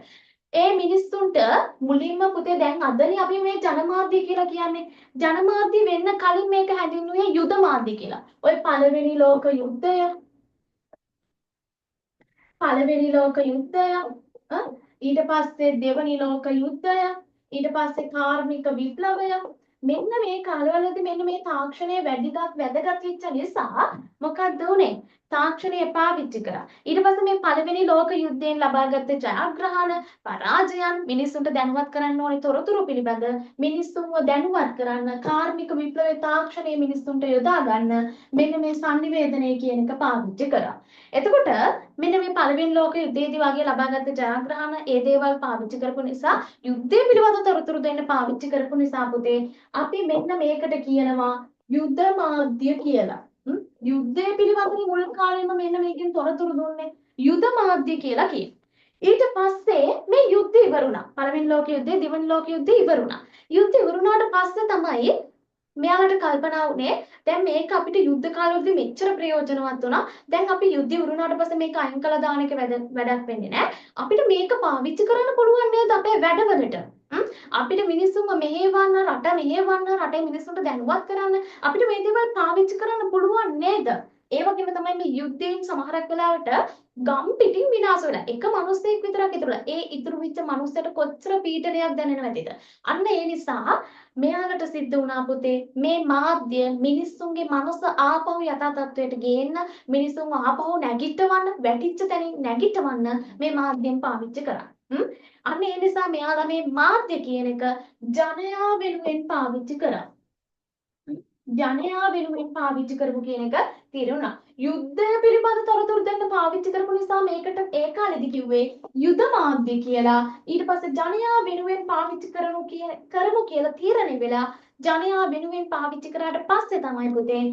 ඒ මිනිස්සුන්ට මුලින්ම පුතේ දැන් අදනේ අපි මේ ජනමාධ්‍ය කියලා කියන්නේ ජනමාධ්‍ය වෙන්න කලින් මේක හැඳින්වුවේ යුද මාධ්‍ය කියලා. ඔය පළවෙනි ලෝක යුද්ධය ඊට පස්සේ දෙවෙනි ලෝක යුද්ධය ඊට පස්සේ කාර්මික විප්ලවය මෙන්න මේ කාලවලදී මෙන්න මේ තාක්ෂණය වැදගත් වෙච්ච නිසා මොකක්ද උනේ තාක්ෂණය පාවිච්චි කරා ඊට පස්සේ මේ පළවෙනි ලෝක යුද්ධයෙන් ලබාගත් ජයග්‍රහණ පරාජයන් මිනිස්සුන්ට දැනුවත් කරන්න ඕනේ තොරතුරු පිළිබඳ මිනිස්සුන්ව දැනුවත් කරන්න කාර්මික විප්ලවයේ තාක්ෂණය මිනිස්සුන්ට යොදා ගන්න මෙන්න මේ sannivedanaya කියන එක පාවිච්චි කරා එතකොට මෙන්න මේ පළවෙනි ලෝක යුද්ධයේදී වගේ ලබාගත් ජයග්‍රහණ ඒ දේවල් පාවිච්චි කරපු නිසා යුද්ධය පිළිබඳ තොරතුරු දෙන්න පාවිච්චි කරපු නිසා පුතේ අපි මෙන්න මේකට කියනවා යුද්ධ මාධ්‍ය කියලා. යුද්ධය පිළිබඳව මුල් කාලේම මෙන්න මේකෙන් තොරතුරු දුන්නේ යුද මාධ්‍ය කියලා කියනවා. ඊට පස්සේ මේ යුද්ධය ඉවර වුණා. පළවෙනි ලෝක යුද්ධය, දෙවෙනි ලෝක යුද්ධය ඉවර වුණා. යුද්ධය ඉවර වුණාට පස්සේ තමයි මෙයාලට කල්පනා වුණේ දැන් මේක අපිට යුද්ධ කාලවලදී මෙච්චර ප්‍රයෝජනවත් වුණා. දැන් අපි යුද්ධය ඉවර වුණාට පස්සේ මේක අයින් කළා දාන එක වැඩක් වෙන්නේ නැහැ. අපිට මේක පාවිච්චි කරන්න පුළුවන් නේද අපේ වැඩවලට? අපිට මිනිස්සුන්ව මෙහෙවන්න රට මෙහෙවන්න රටේ මිනිස්සුන්ට දැනුවත් කරන්න අපිට මේ දේවල් පාවිච්චි කරන්න පුළුවන් නේද? ඒ වගේම තමයි මේ යුද්ධයෙන් සමහරක් වෙලාවට ගම් පිටින් විනාශ වෙලා එක මිනිස්සෙක් විතරක් ඉතුරුලා. ඒ ඉතුරු වෙච්ච මිනිස්සට කොච්චර පීඩනයක් දැනෙනවද නැතිද? අන්න ඒ නිසා මෙයාලට සිද්ධ වුණා පුතේ මේ මාධ්‍ය මිනිස්සුන්ගේ මනස ආපහු යථා තත්වයට ගේන්න මිනිස්සුන්ව ආපහු නැගිටවන්න වැටිච්ච තැනින් නැගිටවන්න මේ මාධ්‍යයෙන් පාවිච්චි කරා. අන්න ඒ නිසා මෙයාලා මේ මාධ්‍ය කියන එක ජනයා වෙනුවෙන් පාවිච්චි කරා. ජනයා වෙනුවෙන් පාවිච්චි කරපු කියන එක තේරුණා. යුද්ධය පිළිබඳ තොරතුරු දෙන්න පාවිච්චි කරපු නිසා මේකට ඒ කාලෙදි කිව්වේ යුද මාධ්‍ය කියලා. ඊට පස්සේ ජනයා වෙනුවෙන් පාවිච්චි කරමු කියලා තීරණය වෙලා ජනයා වෙනුවෙන් පාවිච්චි කරාට පස්සේ තමයි පුතේ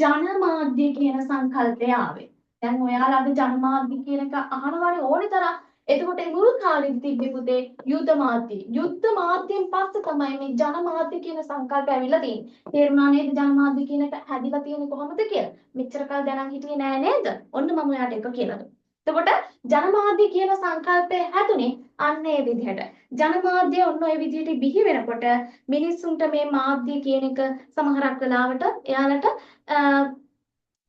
ජනමාධ්‍ය කියන සංකල්පය ආවේ. දැන් ඔයාලා අද ජනමාධ්‍ය කියන එක අහනවානේ ඕනේ තරම්. එතකොට මුල් කාලෙදි තිබ්බේ පුතේ යුද මාධ්‍ය. යුද්ධ මාධ්‍යයෙන් පස්සේ තමයි මේ ජනමාධ්‍ය කියන සංකල්පය ඇවිල්ලා තියෙන්නේ. තේරුණා නේද ජනමාධ්‍ය කියන එක හැදිලා තියෙන්නේ කොහොමද කියලා? මෙච්චර කල් දැනන් හිටියේ නෑ නේද? ඔන්න මම ඔයාට එක කියලා දුන්නා. එතකොට ජනමාධ්‍ය කියන සංකල්පය හැදුනේ අන්න ඒ විදිහට. ජනමාධ්‍ය ඔන්න ඔය විදිහට බිහි වෙනකොට මිනිස්සුන්ට මේ මාධ්‍ය කියන එක සමහරක් වෙලාවට එයාලට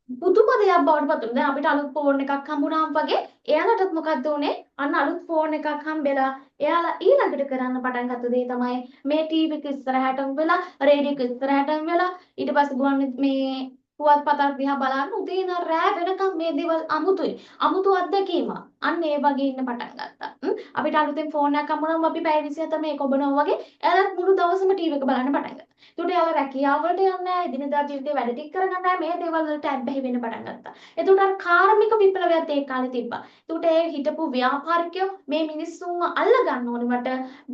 පුදුම දෙයක් බවට පත් වුණා. දැන් අපිට අලුත් ෆෝන් එකක් හම්බුනාම වගේ එයාලටත් මොකද්ද උනේ? අන්න අලුත් ෆෝන් එකක් හම්බෙලා එයාලා ඊළඟට කරන්න පටන් ගත්ත දේ තමයි මේ ටීවී එක ඉස්සරහටම වෙලා, රේඩියෝ එක ඉස්සරහටම වෙලා, ඊට පස්සේ ගුවන් මේ පුවත්පතක් දිහා බලන්න උදේ ඉඳන් රෑ වෙනකම් මේ දේවල් අමුතුයි. අමුතු අත්දැකීම. අන්න ඒ වගේ ඉන්න පටන් ගත්තා. අපිට අලුතෙන් ෆෝන් එකක් හම්බුනම අපි පැය 27 මේක ඔබනවා වගේ එයාලත් මුළු දවසම ටීවී එක බලන්න පටන් ගත්තා. ඒකට එයාලා රැකියාව වලට යන්නේ නැහැ, එදිනෙදා ජීවිතේ වැඩ ටික කරගන්න නැහැ, මේ දේවල් වලට ඇබ්බැහි වෙන්න පටන් ගත්තා. ඒකට අර කාර්මික විප්ලවයත් ඒ කාලේ තිබ්බා. ඒකට ඒ හිටපු ව්‍යාපාරිකයෝ මේ මිනිස්සුන්ව අල්ල ගන්න ඕනේ මට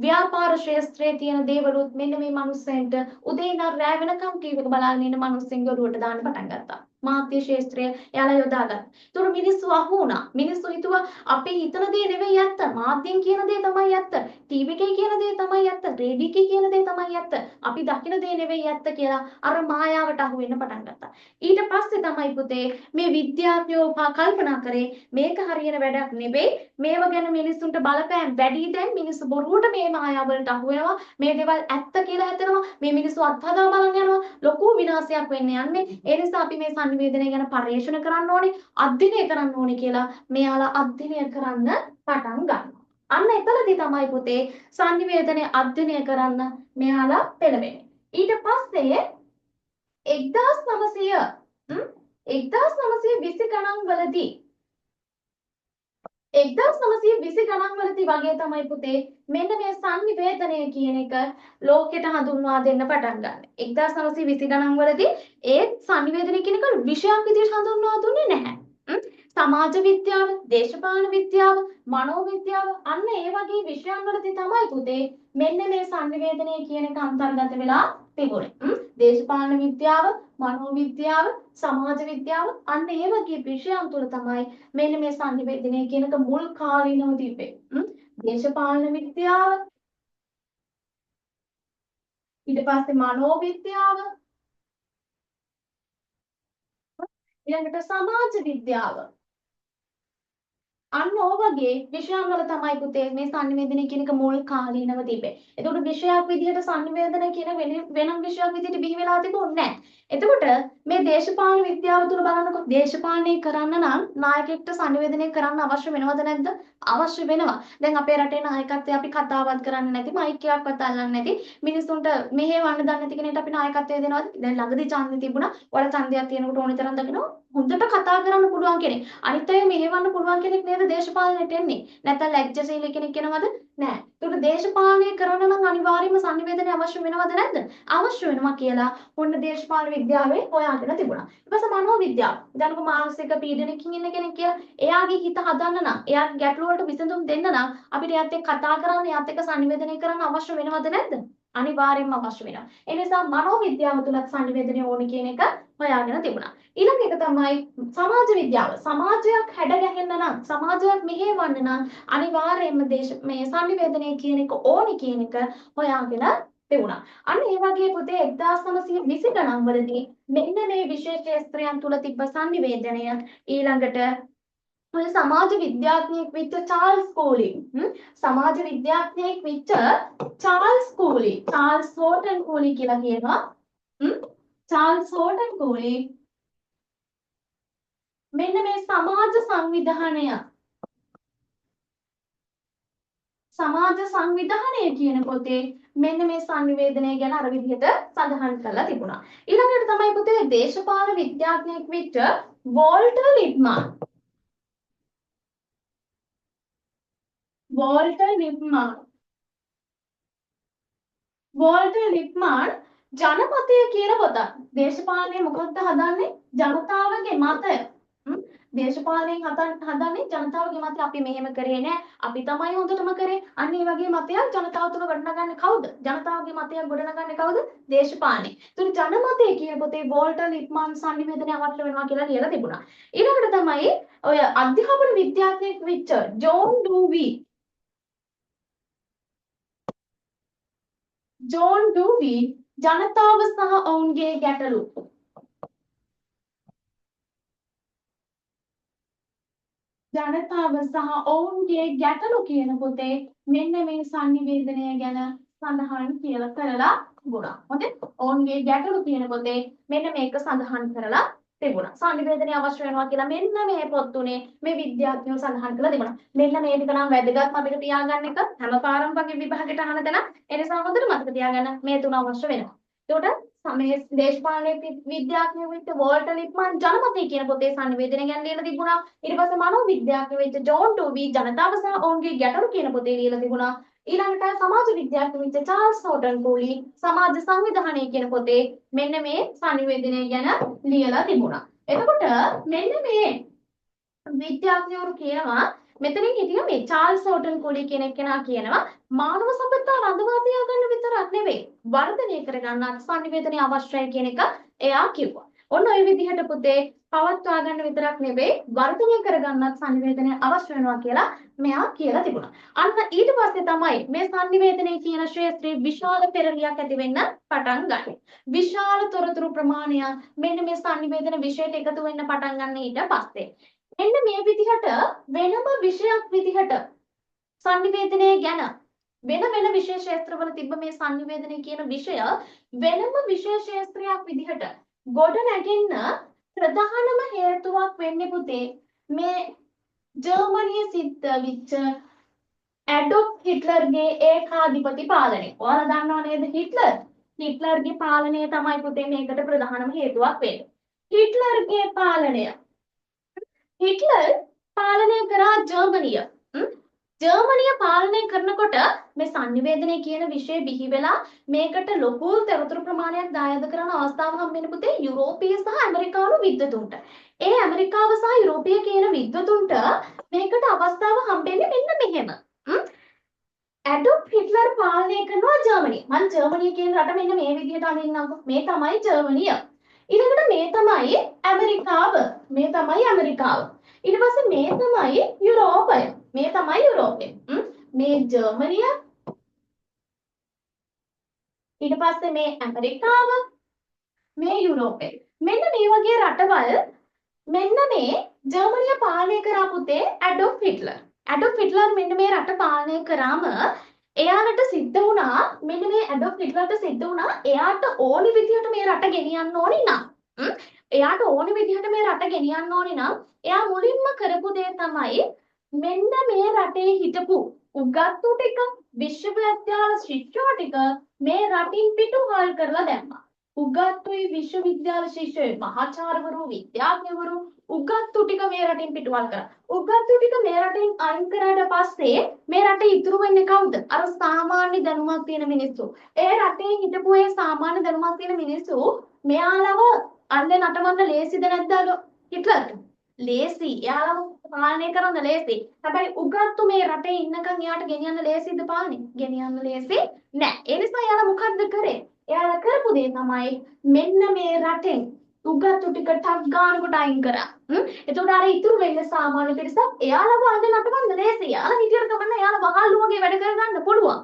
ව්‍යාපාර ශාස්ත්‍රයේ තියෙන දේවලුත් මෙන්න මේ මිනිස්සෙන්ට උදේ ඉඳන් රෑ වෙනකම් ටීවී එක බලන්න ඉන්න මිනිස්සුන්ගේ ඔළුවට දාන්න පටන් ගත්තා. මාධ්‍ය ශාස්ත්‍රය එයාලා යොදාගත්තා. ඒතර මිනිස්සු අහු වුණා. මිනිස්සු හිතුවා අපි හිතන දේ නෙවෙයි ඇත්ත. මාධ්‍යෙන් කියන දේ තමයි ඇත්ත. ටීවී එකේ කියන දේ තමයි ඇත්ත. රේඩියෝ එකේ කියන දේ තමයි ඇත්ත. අපි දකින දේ නෙවෙයි ඇත්ත කියලා අර මායාවට අහු වෙන්න පටන් ගත්තා. ඊට පස්සේ තමයි පුතේ මේ විද්‍යාඥයෝ කල්පනා කරේ මේක හරියන වැඩක් නෙවෙයි. මේව ගැන මිනිස්සුන්ට බලපෑම් වැඩි දැන් මිනිස්සු බොරුවට මේ මායාවලට අහු වෙනවා. මේ දේවල් ඇත්ත කියලා හිතනවා. මේ මිනිස්සු අත්හදා බලන් යනවා. ලොකු විනාශයක් වෙන්න යන්නේ. ඒ නිසා අපි මේ sannivedanaya ගැන පරිශන කරන්න ඕනේ, අධ්‍යයනය කරන්න ඕනේ කියලා මෙයාලා අධ්‍යයනය කරන්න පටන් ගන්නවා. අන්න එතනදී තමයි පුතේ sannivedanaya අධ්‍යයනය කරන්න මෙයාලා පෙළඹෙන්නේ. ඊට පස්සේ 1920 ගණන් වලදී 1920 ගණන් වලදී වගේ තමයි පුතේ මෙන්න මේ sannivedanaya කියන එක ලෝකෙට හඳුන්වා දෙන්න පටන් ගන්න. 1920 ගණන් වලදී ඒ sannivedanaya කියන එක විෂයක් විදිහට හඳුන්වා දුන්නේ නැහැ. සමාජ විද්‍යාව, දේශපාලන විද්‍යාව, මනෝවිද්‍යාව අන්න ඒ වගේ විෂයන් වලදී තමයි පුතේ මෙන්න මේ sannivedanaya කියන එක අන්තර්ගත වෙලා තිබුණේ. දේශපාලන විද්‍යාව, මනෝවිද්‍යාව, සමාජ විද්‍යාව අන්න ඒ වගේ විෂයන් තුල තමයි මෙන්න මේ sannivedanaya කියන එක මුල් කාලීනව තිබ්බේ. දේශපාලන විද්‍යාව ඊට පස්සේ මනෝවිද්‍යාව ඊළඟට සමාජ විද්‍යාව. අන්න ඕවගේ විෂයන් වල තමයි පුතේ මේ sannivedana කියන එක මුල් කාලීනව තිබේ. එතකොට විෂයක් විදිහට sannivedana කියන වෙනම විෂයක් විදිහට බිහි වෙලා තිබුණේ නැහැ. එතකොට මේ දේශපාලන විද්‍යාව තුළ බලනකොට දේශපාලනය කරන්න නම් නායකයෙක්ට sannivedana කරන්න අවශ්‍ය වෙනවද නැද්ද? අවශ්‍ය වෙනවා. දැන් අපේ රටේ නායකත්වය අපි කතාවත් කරන්නේ නැති, මයික්කයක්වත් අල්ලන්නේ නැති, මිනිස්සුන්ට මෙහෙවන්න දන්නේ නැති කෙනෙක්ට අපි නායකත්වය දෙනවද? දැන් ළඟදී ඡන්දෙ තිබුණා. ඔයාලා ඡන්දයක් තියෙනකොට ඕනි තරම් දකිනවා. හොඳට කතා කරන්න පුළුවන් කෙනෙක්. අනිත් අය මෙහෙවන්න පුළුවන් කෙනෙක් නේද දේශපාලනයට එන්නේ. නැත්නම් ලැජ්ජශීලී කෙනෙක් එනවද? නෑ. ඒකට දේශපාලනය කරන්න නම් අනිවාර්යයෙන්ම sannivedana අවශ්‍ය වෙනවද නැද්ද? අවශ්‍ය වෙනවා කියලා ඔන්න දේශපාලන විද්‍යාවේ හොයාගෙන තිබුණා. ඊට පස්සේ මනෝවිද්‍යාව. දැන් ඔබ මානසික පීඩනකින් ඉන්න කෙනෙක් කියලා එයාගේ හිත හදන්න නම්, එයාගේ ගැටලු වලට විසඳුම් දෙන්න නම් අපිට එයාත් එක්ක කතා කරන්න, එයාත් එක්ක sannivedana කරන්න අවශ්‍ය වෙනවද නැද්ද? අනිවාර්යයෙන්ම අවශ්‍ය වෙනවා. ඒ නිසා මනෝවිද්‍යාව තුලත් sannivedana ඕනි කියන එක හොයාගෙන තිබුණා. ඊළඟ එක තමයි සමාජ විද්‍යාව. සමාජයක් හැඩගැහෙන්න නම් සමාජයක් මෙහෙවන්න නම් අනිවාර්යයෙන්ම මේ sannivedana කියන එක ඕනි කියන එක හොයාගෙන තිබුණා. අන්න ඒ වගේ පුතේ 1920 ගණන් වලදී මෙන්න මේ විශේෂ ක්ෂේත්‍රයන් තුල තිබ්බ sannivedana ඊළඟට ඔය සමාජ විද්‍යාඥයෙක් වෙච්ච චාල්ස් කෝලි සමාජ විද්‍යාඥයෙක් වෙච්ච චාල්ස් හෝටන් කෝලි කියලා කියනවා. චාල්ස් හෝටන් කෝලි මෙන්න මේ සමාජ සංවිධානය කියන පොතේ මෙන්න මේ sannivedana ගැන අර විදිහට සඳහන් කරලා තිබුණා. ඊළඟට තමයි පුතේ දේශපාලන විද්‍යාඥයෙක් වෙච්ච වෝල්ටර් ලිප්මාන්. වෝල්ටර් ලිප්මාන් ජනමතය කියන පොතක්. දේශපාලනය මොකක්ද හදන්නේ? ජනතාවගේ මතය. දේශපාලනයෙන් හදන්නේ ජනතාවගේ මතය. අපි මෙහෙම කරේ නෑ. අපි තමයි හොඳටම කරේ. අන්න ඒ වගේ මතයක් ජනතාව තුළ ගොඩනගන්නේ කවුද? ජනතාවගේ මතයක් ගොඩනගන්නේ කවුද? දේශපාලනය. ඒතර ජනමතය කියන පොතේ වෝල්ටර් ලිප්මාන් sannivedana අවශ්‍ය වෙනවා කියලා ලියලා තිබුණා. ඊළඟට තමයි ඔය අධ්‍යාපන විද්‍යාඥයෙක් වෙච්ච ජෝන් ඩූවි ජනතාව සහ ඔවුන්ගේ ගැටලු. ජනතාව සහ ඔවුන්ගේ ගැටලු කියන පොතේ මෙන්න මේ sannivedana ගැන සඳහන් කියලා කරලා තිබුණා. හොඳේ? ඔවුන්ගේ ගැටලු කියන පොතේ මෙන්න මේක සඳහන් කරලා තිබුණා. sannivedana අවශ්‍ය වෙනවා කියලා මෙන්න මේ පොත් තුනේ මේ විද්‍යාඥයෝ සඳහන් කරලා තිබුණා. මෙන්න මේ ටික නම් වැදගත් මතක තියාගන්න එක හැම පාරම වගේ විභාගයට අහන තැන. ඒ නිසා හොඳට මතක තියාගන්න මේ තුන අවශ්‍ය වෙනවා. එතකොට මේ දේශපාලන විද්‍යාඥයෙකු වෙච්ච වෝල්ටර් ලිප්මාන් ජනමතය කියන පොතේ sannivedana ගැන ලියලා තිබුණා. ඊට පස්සේ මනෝවිද්‍යාඥයෙකු වෙච්ච ජෝන් ඩූවි ජනතාව සහ ඔවුන්ගේ ගැටලු කියන පොතේ ලියලා තිබුණා. ඊළඟට සමාජ විද්‍යාඥයෙකු වෙච්ච චාල්ස් හෝටන් කෝලි සමාජ සංවිධානය කියන පොතේ මෙන්න මේ sannivedana ගැන ලියලා තිබුණා. එතකොට මෙන්න මේ විද්‍යාඥයෝ කියනවා මෙතනින් හිටිය මේ චාල්ස් හෝටන් කෝලි කියන කෙනා කියනවා මානව සම්පත්තා රඳවා තියාගන්න විතරක් නෙවෙයි වර්ධනය කරගන්නත් sannivedana අවශ්‍යයි කියන එක එයා කිව්වා. ඔන්න ඔය විදිහට පුතේ පවත්වා ගන්න විතරක් නෙවෙයි වර්ධනය කරගන්නත් sannivedana අවශ්‍ය වෙනවා කියලා මෙයා කියලා තිබුණා. අන්න ඊට පස්සේ තමයි මේ sannivedana කියන ක්ෂේත්‍රයේ විශාල පෙරලියක් ඇති වෙන්න පටන් ගන්නේ. විශාල තොරතුරු ප්‍රමාණයක් මෙන්න මේ sannivedana විෂයට එකතු වෙන්න පටන් ගන්න ඊට පස්සේ. මෙන්න මේ විදිහට වෙනම විෂයක් විදිහට sannivedana ගැන වෙන විශේෂ ක්ෂේත්‍රවල තිබ්බ මේ sannivedana කියන විෂය වෙනම විශේෂ ක්ෂේත්‍රයක් විදිහට ගොඩ නැගෙන්න ප්‍රධානම හේතුවක් වෙන්නේ පුතේ මේ ජර්මනියේ සිද්ධ වෙච්ච ඇඩොල්ෆ් හිට්ලර්ගේ ඒකාධිපති පාලනය. ඔයාලා දන්නව නේද හිට්ලර්ගේ පාලනය තමයි පුතේ මේකට ප්‍රධානම හේතුවක් වෙන්නේ. හිට්ලර්ගේ පාලනය හිට්ලර් පාලනය කරා ජර්මනිය. ජර්මනිය පාලනය කරනකොට මේ sannivedana කියන විෂය බිහි වෙලා මේකට ලොකු තොරතුරු ප්‍රමාණයක් දායාද කරන අවස්ථාව හම්බෙන්නේ පුතේ යුරෝපීය සහ ඇමරිකානු විද්වතුන්ට. ඒ ඇමරිකාව සහ යුරෝපීය කියන විද්වතුන්ට මේකට අවස්ථාව හම්බෙන්නේ මෙන්න මෙහෙම. ඇඩොල්ෆ් හිට්ලර් පාලනය කරනවා ජර්මනිය. මම ජර්මනිය කියන රට මෙන්න මේ විදිහට අඳින්නම්කෝ. මේ තමයි ජර්මනිය. ඊළඟට මේ තමයි ඇමරිකාව. ඊට පස්සේ මේ තමයි යුරෝපය. මේ ජර්මනිය ඊට පස්සේ මේ ඇමරිකාව මේ යුරෝපය. මෙන්න මේ වගේ රටවල් මෙන්න මේ ජර්මනිය පාලනය කරා පුතේ ඇඩොල්ෆ් හිට්ලර්. ඇඩොල්ෆ් හිට්ලර් මෙන්න මේ රට පාලනය කරාම එයාලට සිද්ධ වුණා මෙන්න මේ ඇඩොල්ෆ් හිට්ලර්ට සිද්ධ වුණා එයාට ඕනි විදිහට මේ රට ගෙනියන්න ඕනි නම් එයාට ඕනි විදිහට මේ රට ගෙනියන්න ඕනි නම් එයා මුලින්ම කරපු දේ තමයි මෙන්න මේ රටේ හිටපු උගත්තු ටික විශ්වවිද්‍යාල ශිෂ්‍යෝ ටික මේ රටින් පිටුවහල් කරලා දැම්මා. උගත්තුයි විශ්වවිද්‍යාල ශිෂ්‍යයෝ මහාචාර්යවරු විද්‍යාඥවරු උගත්තු ටික මේ රටින් පිටුවහල් කරා. උගත්තු ටික මේ රටින් අයින් කරාට පස්සේ මේ රටේ ඉතුරු වෙන්නේ කවුද? අර සාමාන්‍ය දැනුමක් තියෙන මිනිස්සු. ඒ රටේ හිටපු ඒ සාමාන්‍ය දැනුමක් තියෙන මිනිස්සු මෙයාලව අල්ලේ නටවන්න ලේසිද නැද්ද හිට්ලර්ට? ලේසි. එයාලව පාලනය කරන්න ලේසි. හැබැයි උගත්තු මේ රටේ ඉන්නකන් එයාට ගෙනියන්න ලේසිද පාලනේ? ගෙනියන්න ලේසි නෑ. ඒ නිසා එයාලා මොකද්ද කරේ? එයාලා කරපු දේ තමයි මෙන්න මේ රටෙන් උගත්තු ටික ටක් ගන්නකොට අයින් කරා. එතකොට අර ඉතුරු වෙන්නේ සාමාන්‍ය පිරිසක්. එයාලව අල්ලේ නටවන්න ලේසි. එයාලා හිටියට කමන්න එයාලා වහල්ලු වගේ වැඩ කරගන්න පුළුවන්.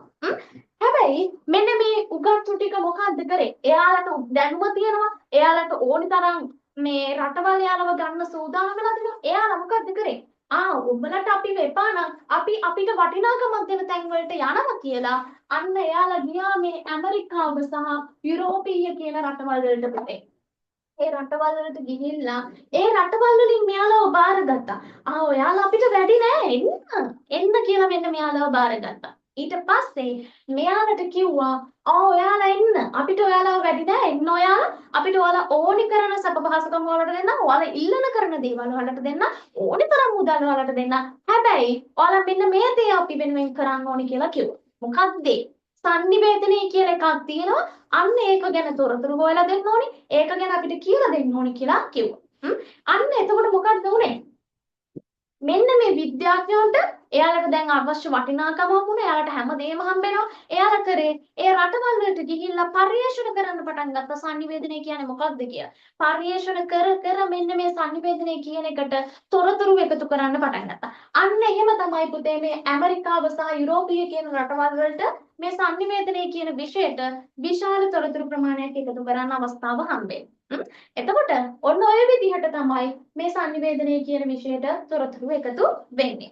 හැබැයි මෙන්න මේ උගත්තු ටික මොකද්ද කරේ? එයාලට දැනුම තියෙනවා. එයාලට ඕනි තරම් මේ රටවල් යාලව ගන්න සූදානම් වෙලා තිනවා. එයාලා මොකද්ද කරේ? උඹලට අපි වෙපා නම් අපි අපිට වටිනාකමක් දෙන තැන් වලට යනවා කියලා අන්න එයාලා ගියා මේ ඇමරිකාව සහ යුරෝපීය කියන රටවල් වලට පුතේ. ඒ රටවල් වලට ගිහිල්ලා ඒ රටවල් වලින් මෙයාලව බාරගත්තා. ඔයාලා අපිට වැඩි නෑ එන්න කියලා මෙන්න මෙයාලව බාරගත්තා. ඊට පස්සේ මෙයාලට කිව්වා ඔයාලා එන්න අපිට ඔයාලව වැඩි නෑ එන්න ඔයාලා අපිට ඔයාලා ඕනි කරන සැප පහසුකම් වලට දෙන්න ඔයාලා ඉල්ලන කරන දේවල් වලට දෙන්න ඕනි තරම් මුදල් වලට දෙන්න හැබැයි ඔයාලා මෙන්න මේ දේ අපි වෙනුවෙන් කරන්න ඕනි කියලා කිව්වා මොකක්ද සංනිවේදනය කියලා එකක් තියෙනවා අන්න ඒක ගැන තොරතුරු හොයලා දෙන්න ඕනි ඒක ගැන අපිට කියලා දෙන්න ඕනි කියලා කිව්වා අන්න එතකොට මොකක්ද උනේ මෙන්න මේ විද්‍යාඥයන්ට එයාලට දැන් අවශ්‍ය වටිනාකමක් වුණා. එයාලට හැමදේම හම්බෙනවා. එයාලා කරේ ඒ රටවල් වලට ගිහිල්ලා පර්යේෂණ කරන්න පටන් ගත්තා. සංනිවේදනය කියන්නේ මොකක්ද කියලා. පර්යේෂණ කර මෙන්න මේ සංනිවේදනය කියන එකට තොරතුරු එකතු කරන්න පටන් ගත්තා. අන්න එහෙම තමයි පුතේ මේ ඇමරිකාව සහ යුරෝපීය කියන රටවල් වලට මේ සංනිවේදනය කියන විෂයට විශාල තොරතුරු ප්‍රමාණයක් එකතු කරන්න අවස්ථාව හම්බෙන්නේ. එතකොට ඔන්න ඔය විදිහට තමයි මේ සංනිවේදනය කියන විෂයට තොරතුරු එකතු වෙන්නේ.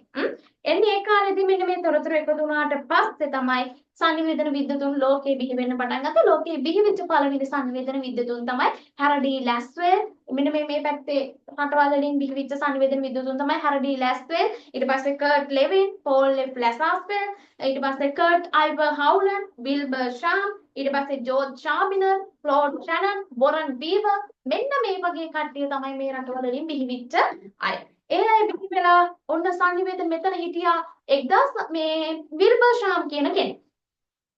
එන්නේ ඒ කාලෙදී මෙන්න මේ තොරතුරු එකතු වුණාට පස්සේ තමයි සංනිවේදන විද්‍යුතුන් ලෝකේ බිහි වෙන්න පටන් ගත්තා. ලෝකේ බිහි වෙච්ච පළවෙනි සංනිවේදන විද්‍යුතුන් තමයි හැරඩී ලැස්වෙල්. මෙන්න මේ පැත්තේ රටවල් වලින් බිහි වෙච්ච සංනිවේදන විද්‍යුතුන් තමයි හැරඩී ලැස්වෙල්. ඊට පස්සේ කර්ට් ලෙවින්, පෝල් එෆ් ලැසාස්වෙල්, ඊට පස්සේ කර්ට් අයිවර් හවුලන්ඩ්, විල්බර් ෂාම්, ඊට පස්සේ ජෝර්ජ් ෂාබිනර්, ක්ලෝඩ් ෂැනන්, බොරන් බීවර් මෙන්න මේ වගේ කට්ටිය තමයි මේ රටවල් වලින් බිහි වෙච්ච අය. ඒ අය බිහි වෙලා ඔන්න සංනිවේදන මෙතන හිටියා 1000 මේ විල්බර් ෂාම් කියන කෙනෙක්.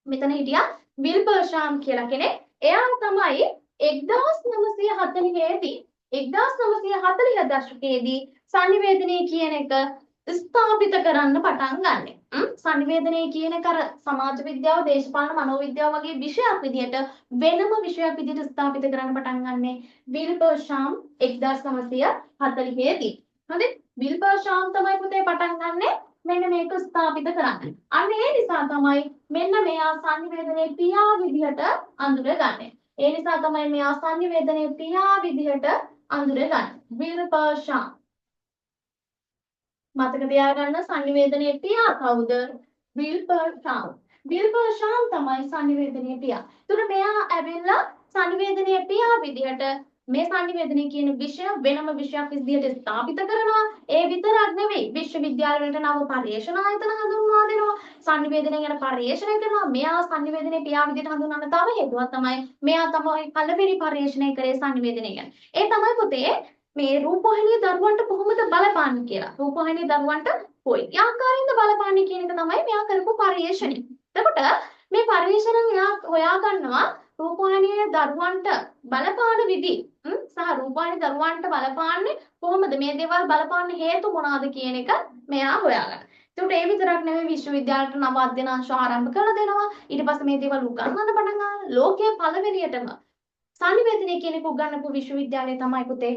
මෙතන හිටියා විල්බර් ෂාම් කියලා කෙනෙක්. එයා තමයි 1940 දී 1940 දශකයේදී සංනිවේදනය කියන එක ස්ථාපිත කරන්න පටන් ගන්නෙ. සංනිවේදනය කියන එක සමාජ විද්‍යාව, දේශපාලන මනෝවිද්‍යාව වගේ විෂයක් විදිහට වෙනම විෂයක් විදිහට ස්ථාපිත කරන්න පටන් ගන්නෙ විල්බර් ෂාම් 1940 දී. හරි? විල්බර් ෂාම් තමයි පුතේ පටන් ගන්නෙ මෙන්න මේක ස්ථාපිත කරන්න. අන්න ඒ නිසා තමයි මෙන්න මෙයා සංනිවේදනයේ පියා විදිහට අඳුරගන්නේ. ඒ නිසා තමයි මෙයා සංනිවේදනයේ පියා විදිහට අඳුරගන්නේ. විල්බර් ෂාම් මතක තියාගන්න සංනිවේදනයේ පියා කවුද? විල්බර් ෂාම්. විල්බර් ෂාම් තමයි සංනිවේදනයේ පියා. ඒතර මෙයා ඇවිල්ලා සංනිවේදනයේ පියා විදිහට මේ සංනිවේදනය කියන විෂය වෙනම විෂයක් විදිහට ස්ථාපිත කරනවා. ඒ විතරක් නෙවෙයි විශ්වවිද්‍යාල වලට නව පර්යේෂණ ආයතන හඳුන්වා දෙනවා. සංනිවේදනය ගැන පර්යේෂණ කරනවා. මෙයා සංනිවේදනයේ පියා විදිහට හඳුන්වන්න තව හේතුවක් තමයි මෙයා තමයි පළවෙනි පර්යේෂණය කරේ සංනිවේදනය ගැන. ඒ තමයි පුතේ මේ රූපවාහිනිය දරුවන්ට කොහොමද බලපාන්නේ කියලා. රූපවාහිනිය දරුවන්ට කොයි ආකාරයෙන්ද බලපාන්නේ කියන එක තමයි මෙයා කරපු පර්යේෂණය. එතකොට මේ පර්යේෂණ මෙයා හොයා ගන්නවා රූපවාහිනියේ දරුවන්ට බලපාන විදි සහ රූපවාහිනිය දරුවන්ට බලපාන්නේ කොහොමද මේ දේවල් බලපාන්න හේතු මොනවාද කියන එක මෙයා හොයාගන්න. ඒකට ඒ විතරක් නෙමෙයි විශ්වවිද්‍යාලයට නව අධ්‍යනාංශ ආරම්භ කරලා දෙනවා. ඊට පස්සේ මේ දේවල් උගන්වන්න පටන් ගන්නවා. ලෝකයේ පළවෙනියටම සංනිවේදනය කියන එක උගන්වපු විශ්වවිද්‍යාලය තමයි පුතේ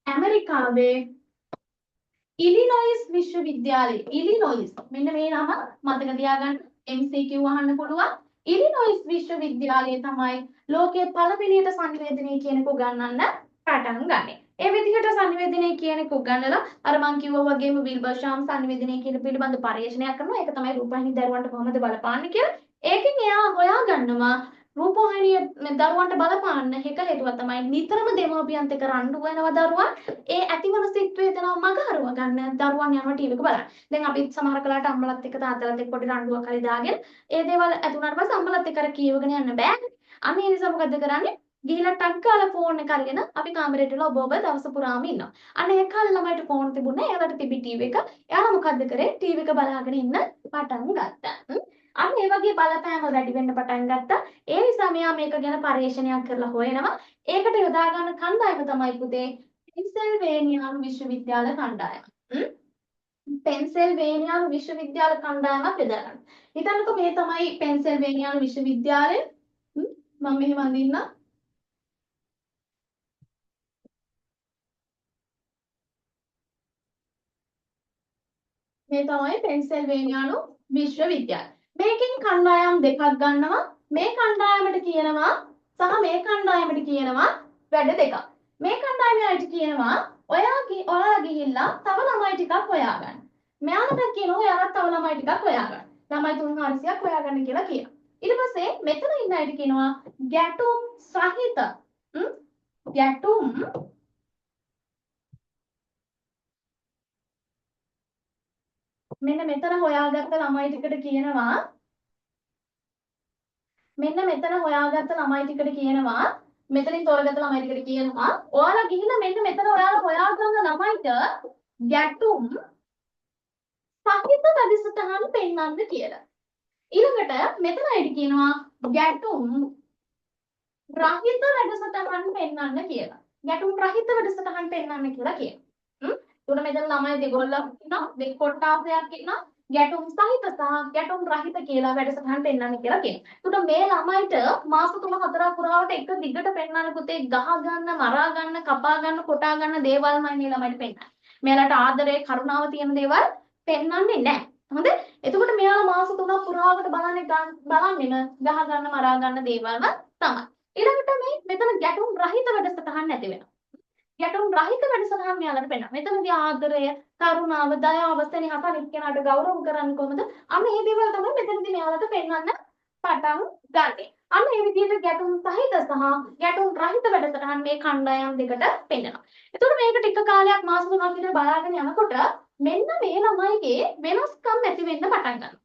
ඇමරිකාවේ ඉලිනොයිස් විශ්වවිද්‍යාලය. ඉලිනොයිස් මෙන්න මේ නම මතක තියාගන්න MCQ අහන්න පුළුවන්. ඉලිනොයිස් විශ්වවිද්‍යාලයේ තමයි ලෝකයේ පළවෙනියට සංවේදනය කියන එක උගන්වන්න පටන් ගන්නේ. ඒ විදිහට සංවේදනය කියන එක උගන්වලා අර මං කිව්වා වගේම විල්බර් ෂාම් සංවේදනය කියන පිළිබඳ පරිශීලනයක් කරනවා. ඒක තමයි රූපවාහිනී දරුවන්ට කොහොමද බලපාන්නේ කියලා. ඒකෙන් එයා හොයා ගන්නවා රූපවාහිනිය දරුවන්ට බලපාන්න එක හේතුවක් තමයි නිතරම දෙමව්පියන්ත් එක්ක රණ්ඩු වෙනවා දරුවන්. ඒ ඇතිවන සිත් වේදනාව මගහරව ගන්න දරුවන් යනවා ටීවී එක බලන්න. දැන් අපි සමහර කලාවට අම්මලත් එක්ක තාත්තලත් එක්ක පොඩි රණ්ඩුවක් හරි දාගෙන ඒ දේවල් ඇති වුණාට පස්සේ අම්මලත් එක්ක අර කියවගෙන යන්න බෑ. අන්න ඒ නිසා මොකද කරන්නේ? ගිහිලා ටක් ගාලා ෆෝන් එක අරගෙන අපි කාමරේට ඉලා ඔබ දවස පුරාම ඉන්නවා. අන්න ඒ කාලේ ළමයිට ෆෝන් තිබුණේ එයාලට තිබි ටීවී එක. එයාලා මොකද්ද කරේ? ටීවී එක බලාගෙන ඉන්න පටන් ගත්තා. අන්න ඒ වගේ බලපෑම වැඩි වෙන්න පටන් ගත්තා. ඒ නිසා මෙයා මේක ගැන පරීක්ෂණයක් කරලා හොයනවා. ඒකට යොදා ගන්න කණ්ඩායම තමයි පුතේ පෙන්සිල්වේනියානු විශ්වවිද්‍යාල කණ්ඩායම. පෙන්සිල්වේනියානු විශ්වවිද්‍යාල කණ්ඩායමක් යොදා ගන්න. හිතන්නකෝ මේ තමයි පෙන්සිල්වේනියානු විශ්වවිද්‍යාලය. මම මෙහෙම අඳින්න. මේ තමයි පෙන්සිල්වේනියානු විශ්වවිද්‍යාලය. මේකෙන් කණ්ඩායම් දෙකක් ගන්නවා. මේ කණ්ඩායමට කියනවා සහ මේ කණ්ඩායමට කියනවා වැඩ දෙකක්. මේ කණ්ඩායමට කියනවා ඔයාලා ගිහිල්ලා තව ළමයි ටිකක් හොයාගන්න. මෙයාලට කියනවා ඔයාලා තව ළමයි ටිකක් හොයාගන්න. ළමයි 300ක් හොයාගන්න කියලා කියනවා. ඊට පස්සේ මෙතන ඉන්න අයට කියනවා ගැටුම් සහිත ගැටුම් මෙන්න මෙතන හොයාගත්ත ළමයි ටිකට කියනවා මෙතනින් තෝරගත්ත ළමයි ටිකට කියනවා ඔයාලා ගිහිල්ලා මෙන්න මෙතන ඔයාලා හොයාගන්න ළමයිට ගැටුම් සහිත වැඩසටහන් පෙන්වන්න කියලා. ඊළඟට මෙතන අයිට කියනවා ගැටුම් රහිත වැඩසටහන් පෙන්වන්න කියලා. ගැටුම් රහිත වැඩසටහන් පෙන්වන්න කියලා කියනවා. උඩ මෙතන ළමයි දෙගොල්ලක් ඉන්නවා දෙක කොටාසයක් ඉන්නවා ගැටුම් සහිත සහ ගැටුම් රහිත කියලා වැඩසටහන් පෙන්වන්න කියලා කියනවා. උඩ මේ ළමයිට මාස 3-4 පුරාවට එක දිගට පෙන්වන්න පුතේ ගහ ගන්න, මරා ගන්න, කපා ගන්න, කොටා ගන්න දේවල්මයි මේ ළමයිට පෙන්වන්නේ. මෙයාලට ආදරේ, කරුණාව තියෙන දේවල් පෙන්වන්නේ නැහැ. හොඳ? එතකොට මෙයාලා මාස 3ක් පුරාවට බලන්නේම ගහ ගන්න, මරා ගන්න දේවල්ම තමයි. ඊළඟට මෙතන ගැටුම් රහිත වැඩසටහන් නැති වෙනවා. ගැටුම් රහිත වැඩසටහන් මෙයාලට පෙන්වනවා. මෙතනදී ආදරය, කරුණාව, දයාව, සෙනෙහස අනිත් කෙනාට ගෞරව කරන්නේ කොහොමද? අන්න මේ දේවල් තමයි මෙතනදී මෙයාලට පෙන්වන්න පටන් ගන්නෙ. අන්න මේ විදිහට ගැටුම් සහිත සහ ගැටුම් රහිත වැඩසටහන් මේ කණ්ඩායම් දෙකට පෙන්වනවා. එතකොට මේක ටික කාලයක් මාස 3ක් විතර බලාගෙන යනකොට මෙන්න මේ ළමයිගේ වෙනස්කම් ඇති වෙන්න පටන් ගන්නවා.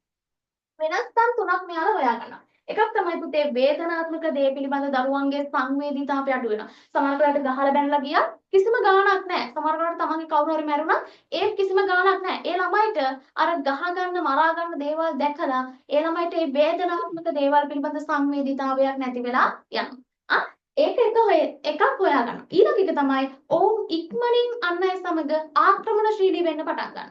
වෙනස්කම් තුනක් මෙයාලා හොයා ගන්නවා. එකක් තමයි පුතේ වේදනාත්මක දේ පිළිබඳ දරුවන්ගේ සංවේදීතාවය අඩු වෙනවා. සමහර වෙලාවට ගහලා බැනලා ගියා කිසිම ගාණක් නැහැ. සමහර වෙලාවට තමන්ගේ කවුරු හරි මැරුණා ඒත් කිසිම ගාණක් නැහැ. ඒ ළමයිට අර ගහ ගන්න මරා ගන්න දේවල් දැකලා ඒ ළමයිට මේ වේදනාත්මක දේවල් පිළිබඳ සංවේදීතාවයක් නැති වෙලා යනවා. ඒක එකක් හොයා ගන්න. ඊළඟ එක තමයි ඔවුන් ඉක්මනින් අන් අය සමග ආක්‍රමණශීලී වෙන්න පටන් ගන්නවා.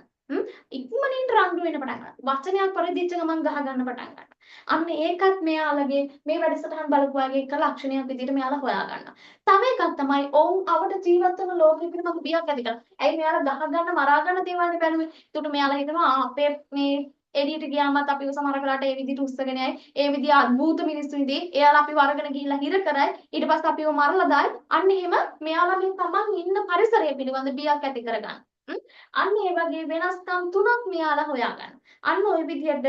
ඉක්මනින් රණ්ඩු වෙන්න පටන් ගන්නවා. වචනයක් පරිදිච්ච ගමන් ගහ ගන්න පටන් ගන්නවා. අන්න ඒකත් මෙයාලගේ මේ වැඩසටහන් බලපුවාගේ එක ලක්ෂණයක් විදිහට මෙයාලා හොයා ගන්නවා. තව එකක් තමයි ඔවුන් අවට ජීවත් වෙන ලෝකෙ පිළිබඳ බියක් ඇති කරනවා. ඇයි මෙයාලා ගහ ගන්න මරා ගන්න දේවල් නේ බැලුවේ. ඒකට මෙයාලා හිතනවා අපේ මේ එළියට ගියාමත් අපිව සමහර වෙලාවට ඒ විදිහට උස්සගෙන යයි. ඒ විදිහ අద్భుත මිනිස්සු ඉදී. එයාලා අපිව අරගෙන ගිහිල්ලා හිර කරයි. ඊට පස්සේ අපිව මරලා දායි. අන්න එහෙම මෙයාලා මේ තමන් ඉන්න පරිසරය පිළිබඳ බියක් ඇති කරගන්න. අන්න ඒ වගේ වෙනස්කම් තුනක් මෙයාලා හොයාගන්න. අන්න ওই විදිහට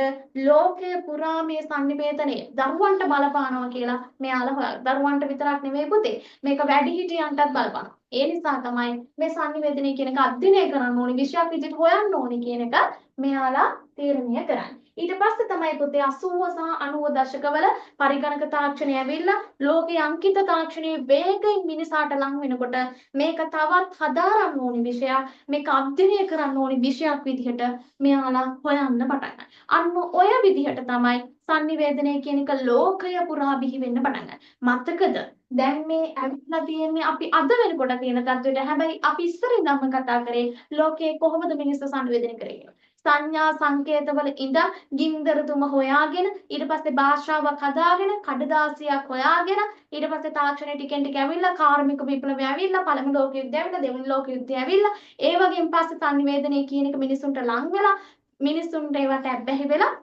ලෝකයේ පුරා මේ sannivedanaye දරුවන්ට බලපානවා කියලා මෙයාලා හොයාගන්න. දරුවන්ට විතරක් නෙමෙයි පුතේ. මේක වැඩිහිටියන්ටත් බලපානවා. ඒ නිසා තමයි මේ sannivedanaye කියන එක අධ්‍යයනය කරන්න ඕනේ විෂයක් විදිහට හොයන්න ඕනේ කියන එක මෙයාලා තීරණය කරන්නේ. ඊට පස්සේ තමයි පුතේ 80 සහ 90 දශකවල පරිගණක තාක්ෂණය ඇවිල්ලා ලෝකයේ අංකිත තාක්ෂණයේ වේගයෙන් මිනිසාට ලං වෙනකොට මේක තවත් හදාරන්න ඕනි විෂයක් මේක අධ්‍යයනය කරන්න ඕනි විෂයක් විදිහට මෙයාලා හොයන්න පටන් ගන්නවා. අන්න ඔය විදිහට තමයි sannivedanaye කියන එක ලෝකය පුරා බිහි වෙන්න පටන් ගන්නේ. මතකද? දැන් මේ ඇවිල්ලා තියෙන්නේ අපි අද වෙනකොට තියෙන තත්ත්වයට. හැබැයි අපි ඉස්සර ඉඳන්ම කතා කරේ ලෝකයේ කොහොමද මිනිස්සු sannivedanaye කරේ කියලා. සංඥා සංකේතවල ඉඳ ගින්දරතුම හොයාගෙන ඊට පස්සේ භාෂාවක් හදාගෙන කඩදාසියක් හොයාගෙන ඊට පස්සේ තාක්ෂණය ටිකෙන් ටික ඇවිල්ලා කාර්මික විප්ලවය ඇවිල්ලා පළමු ලෝක යුද්ධය ඇවිල්ලා දෙවන ලෝක යුද්ධය ඇවිල්ලා ඒ වගේම පස්සේ sannivedanaye කියන එක මිනිසුන්ට ලං වෙලා මිනිසුන්ට ඒවට ඇබ්බැහි වෙලා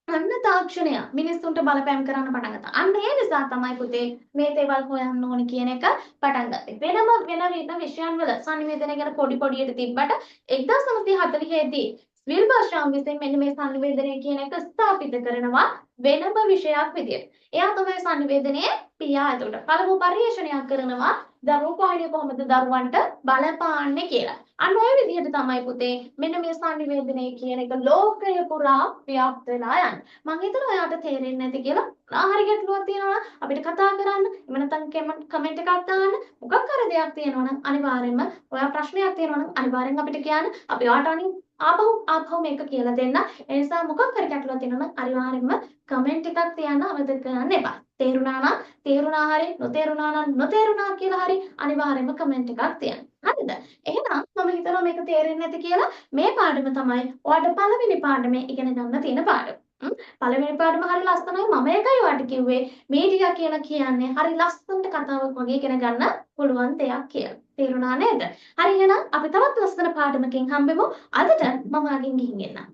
අන්න තාක්ෂණය මිනිස්සුන්ට බලපෑම් කරන්න පටන් ගත්තා. අන්න ඒ නිසා තමයි පුතේ මේ දේවල් හොයන්න ඕනි කියන එක පටන් ගත්තේ. වෙන විෂයන් වල සංනිවේදනය ගැන පොඩියට තිබ්බට 1940 දී විල්බර්ෂාම් විසින් මෙන්න මේ සංනිවේදනය කියන එක ස්ථාපිත කරනවා වෙනම විෂයක් විදියට. එයා තමයි සංනිවේදනයේ පියා. එතකොට පළමු පරිශ්‍රණයක් කරනවා දරුවෝ කොහොමද දරුවන්ට බලපාන්නේ කියලා. අන්න ඔය විදිහට තමයි පුතේ මෙන්න මේ සංනිවේදනය කියන එක ලෝකය පුරා ව්‍යාප්ත වෙලා යන්නේ. මම හිතනවා ඔයාට තේරෙන්නේ නැති කියලා. හරි ගැටලුවක් තියෙනවා නම් අපිට කතා කරන්න. එහෙම නැත්නම් කමෙන්ට් එකක් දාන්න. මොකක් හරි දෙයක් තියෙනවා නම් අනිවාර්යෙන්ම ඔයා ප්‍රශ්නයක් තියෙනවා නම් අනිවාර්යෙන් අපිට කියන්න. අපි ඔයාට ආපහු මේක කියලා දෙන්න. ඒ නිසා මොකක් හරි ගැටලුවක් තියෙනවා නම් අනිවාර්යෙන්ම කමෙන්ට් එකක් තියන්න අමතක කරන්න එපා. තේරුණා නම් තේරුණා හරි නොතේරුණා නම් නොතේරුණා කියලා හරි අනිවාර්යෙන්ම කමෙන්ට් එකක් තියන්න. හරිද? එහෙනම් මම හිතනවා මේක තේරෙන්නේ නැති කියලා මේ පාඩම තමයි ඔයාලට පළවෙනි පාඩමේ ඉගෙන ගන්න තියෙන පාඩම. පළවෙනි පාඩම හරි ලස්සනයි. මම ඒකයි ඔයාලට කිව්වේ මීඩියා කියලා කියන්නේ හරි ලස්සනට කතාවක් වගේ ඉගෙන ගන්න පුළුවන් දෙයක් කියලා. තේරුණා නේද? හරි එහෙනම් අපි තවත් ලස්සන පාඩමකින් හම්බෙමු. අදට මම අගින් ගිහින් එන්නම්.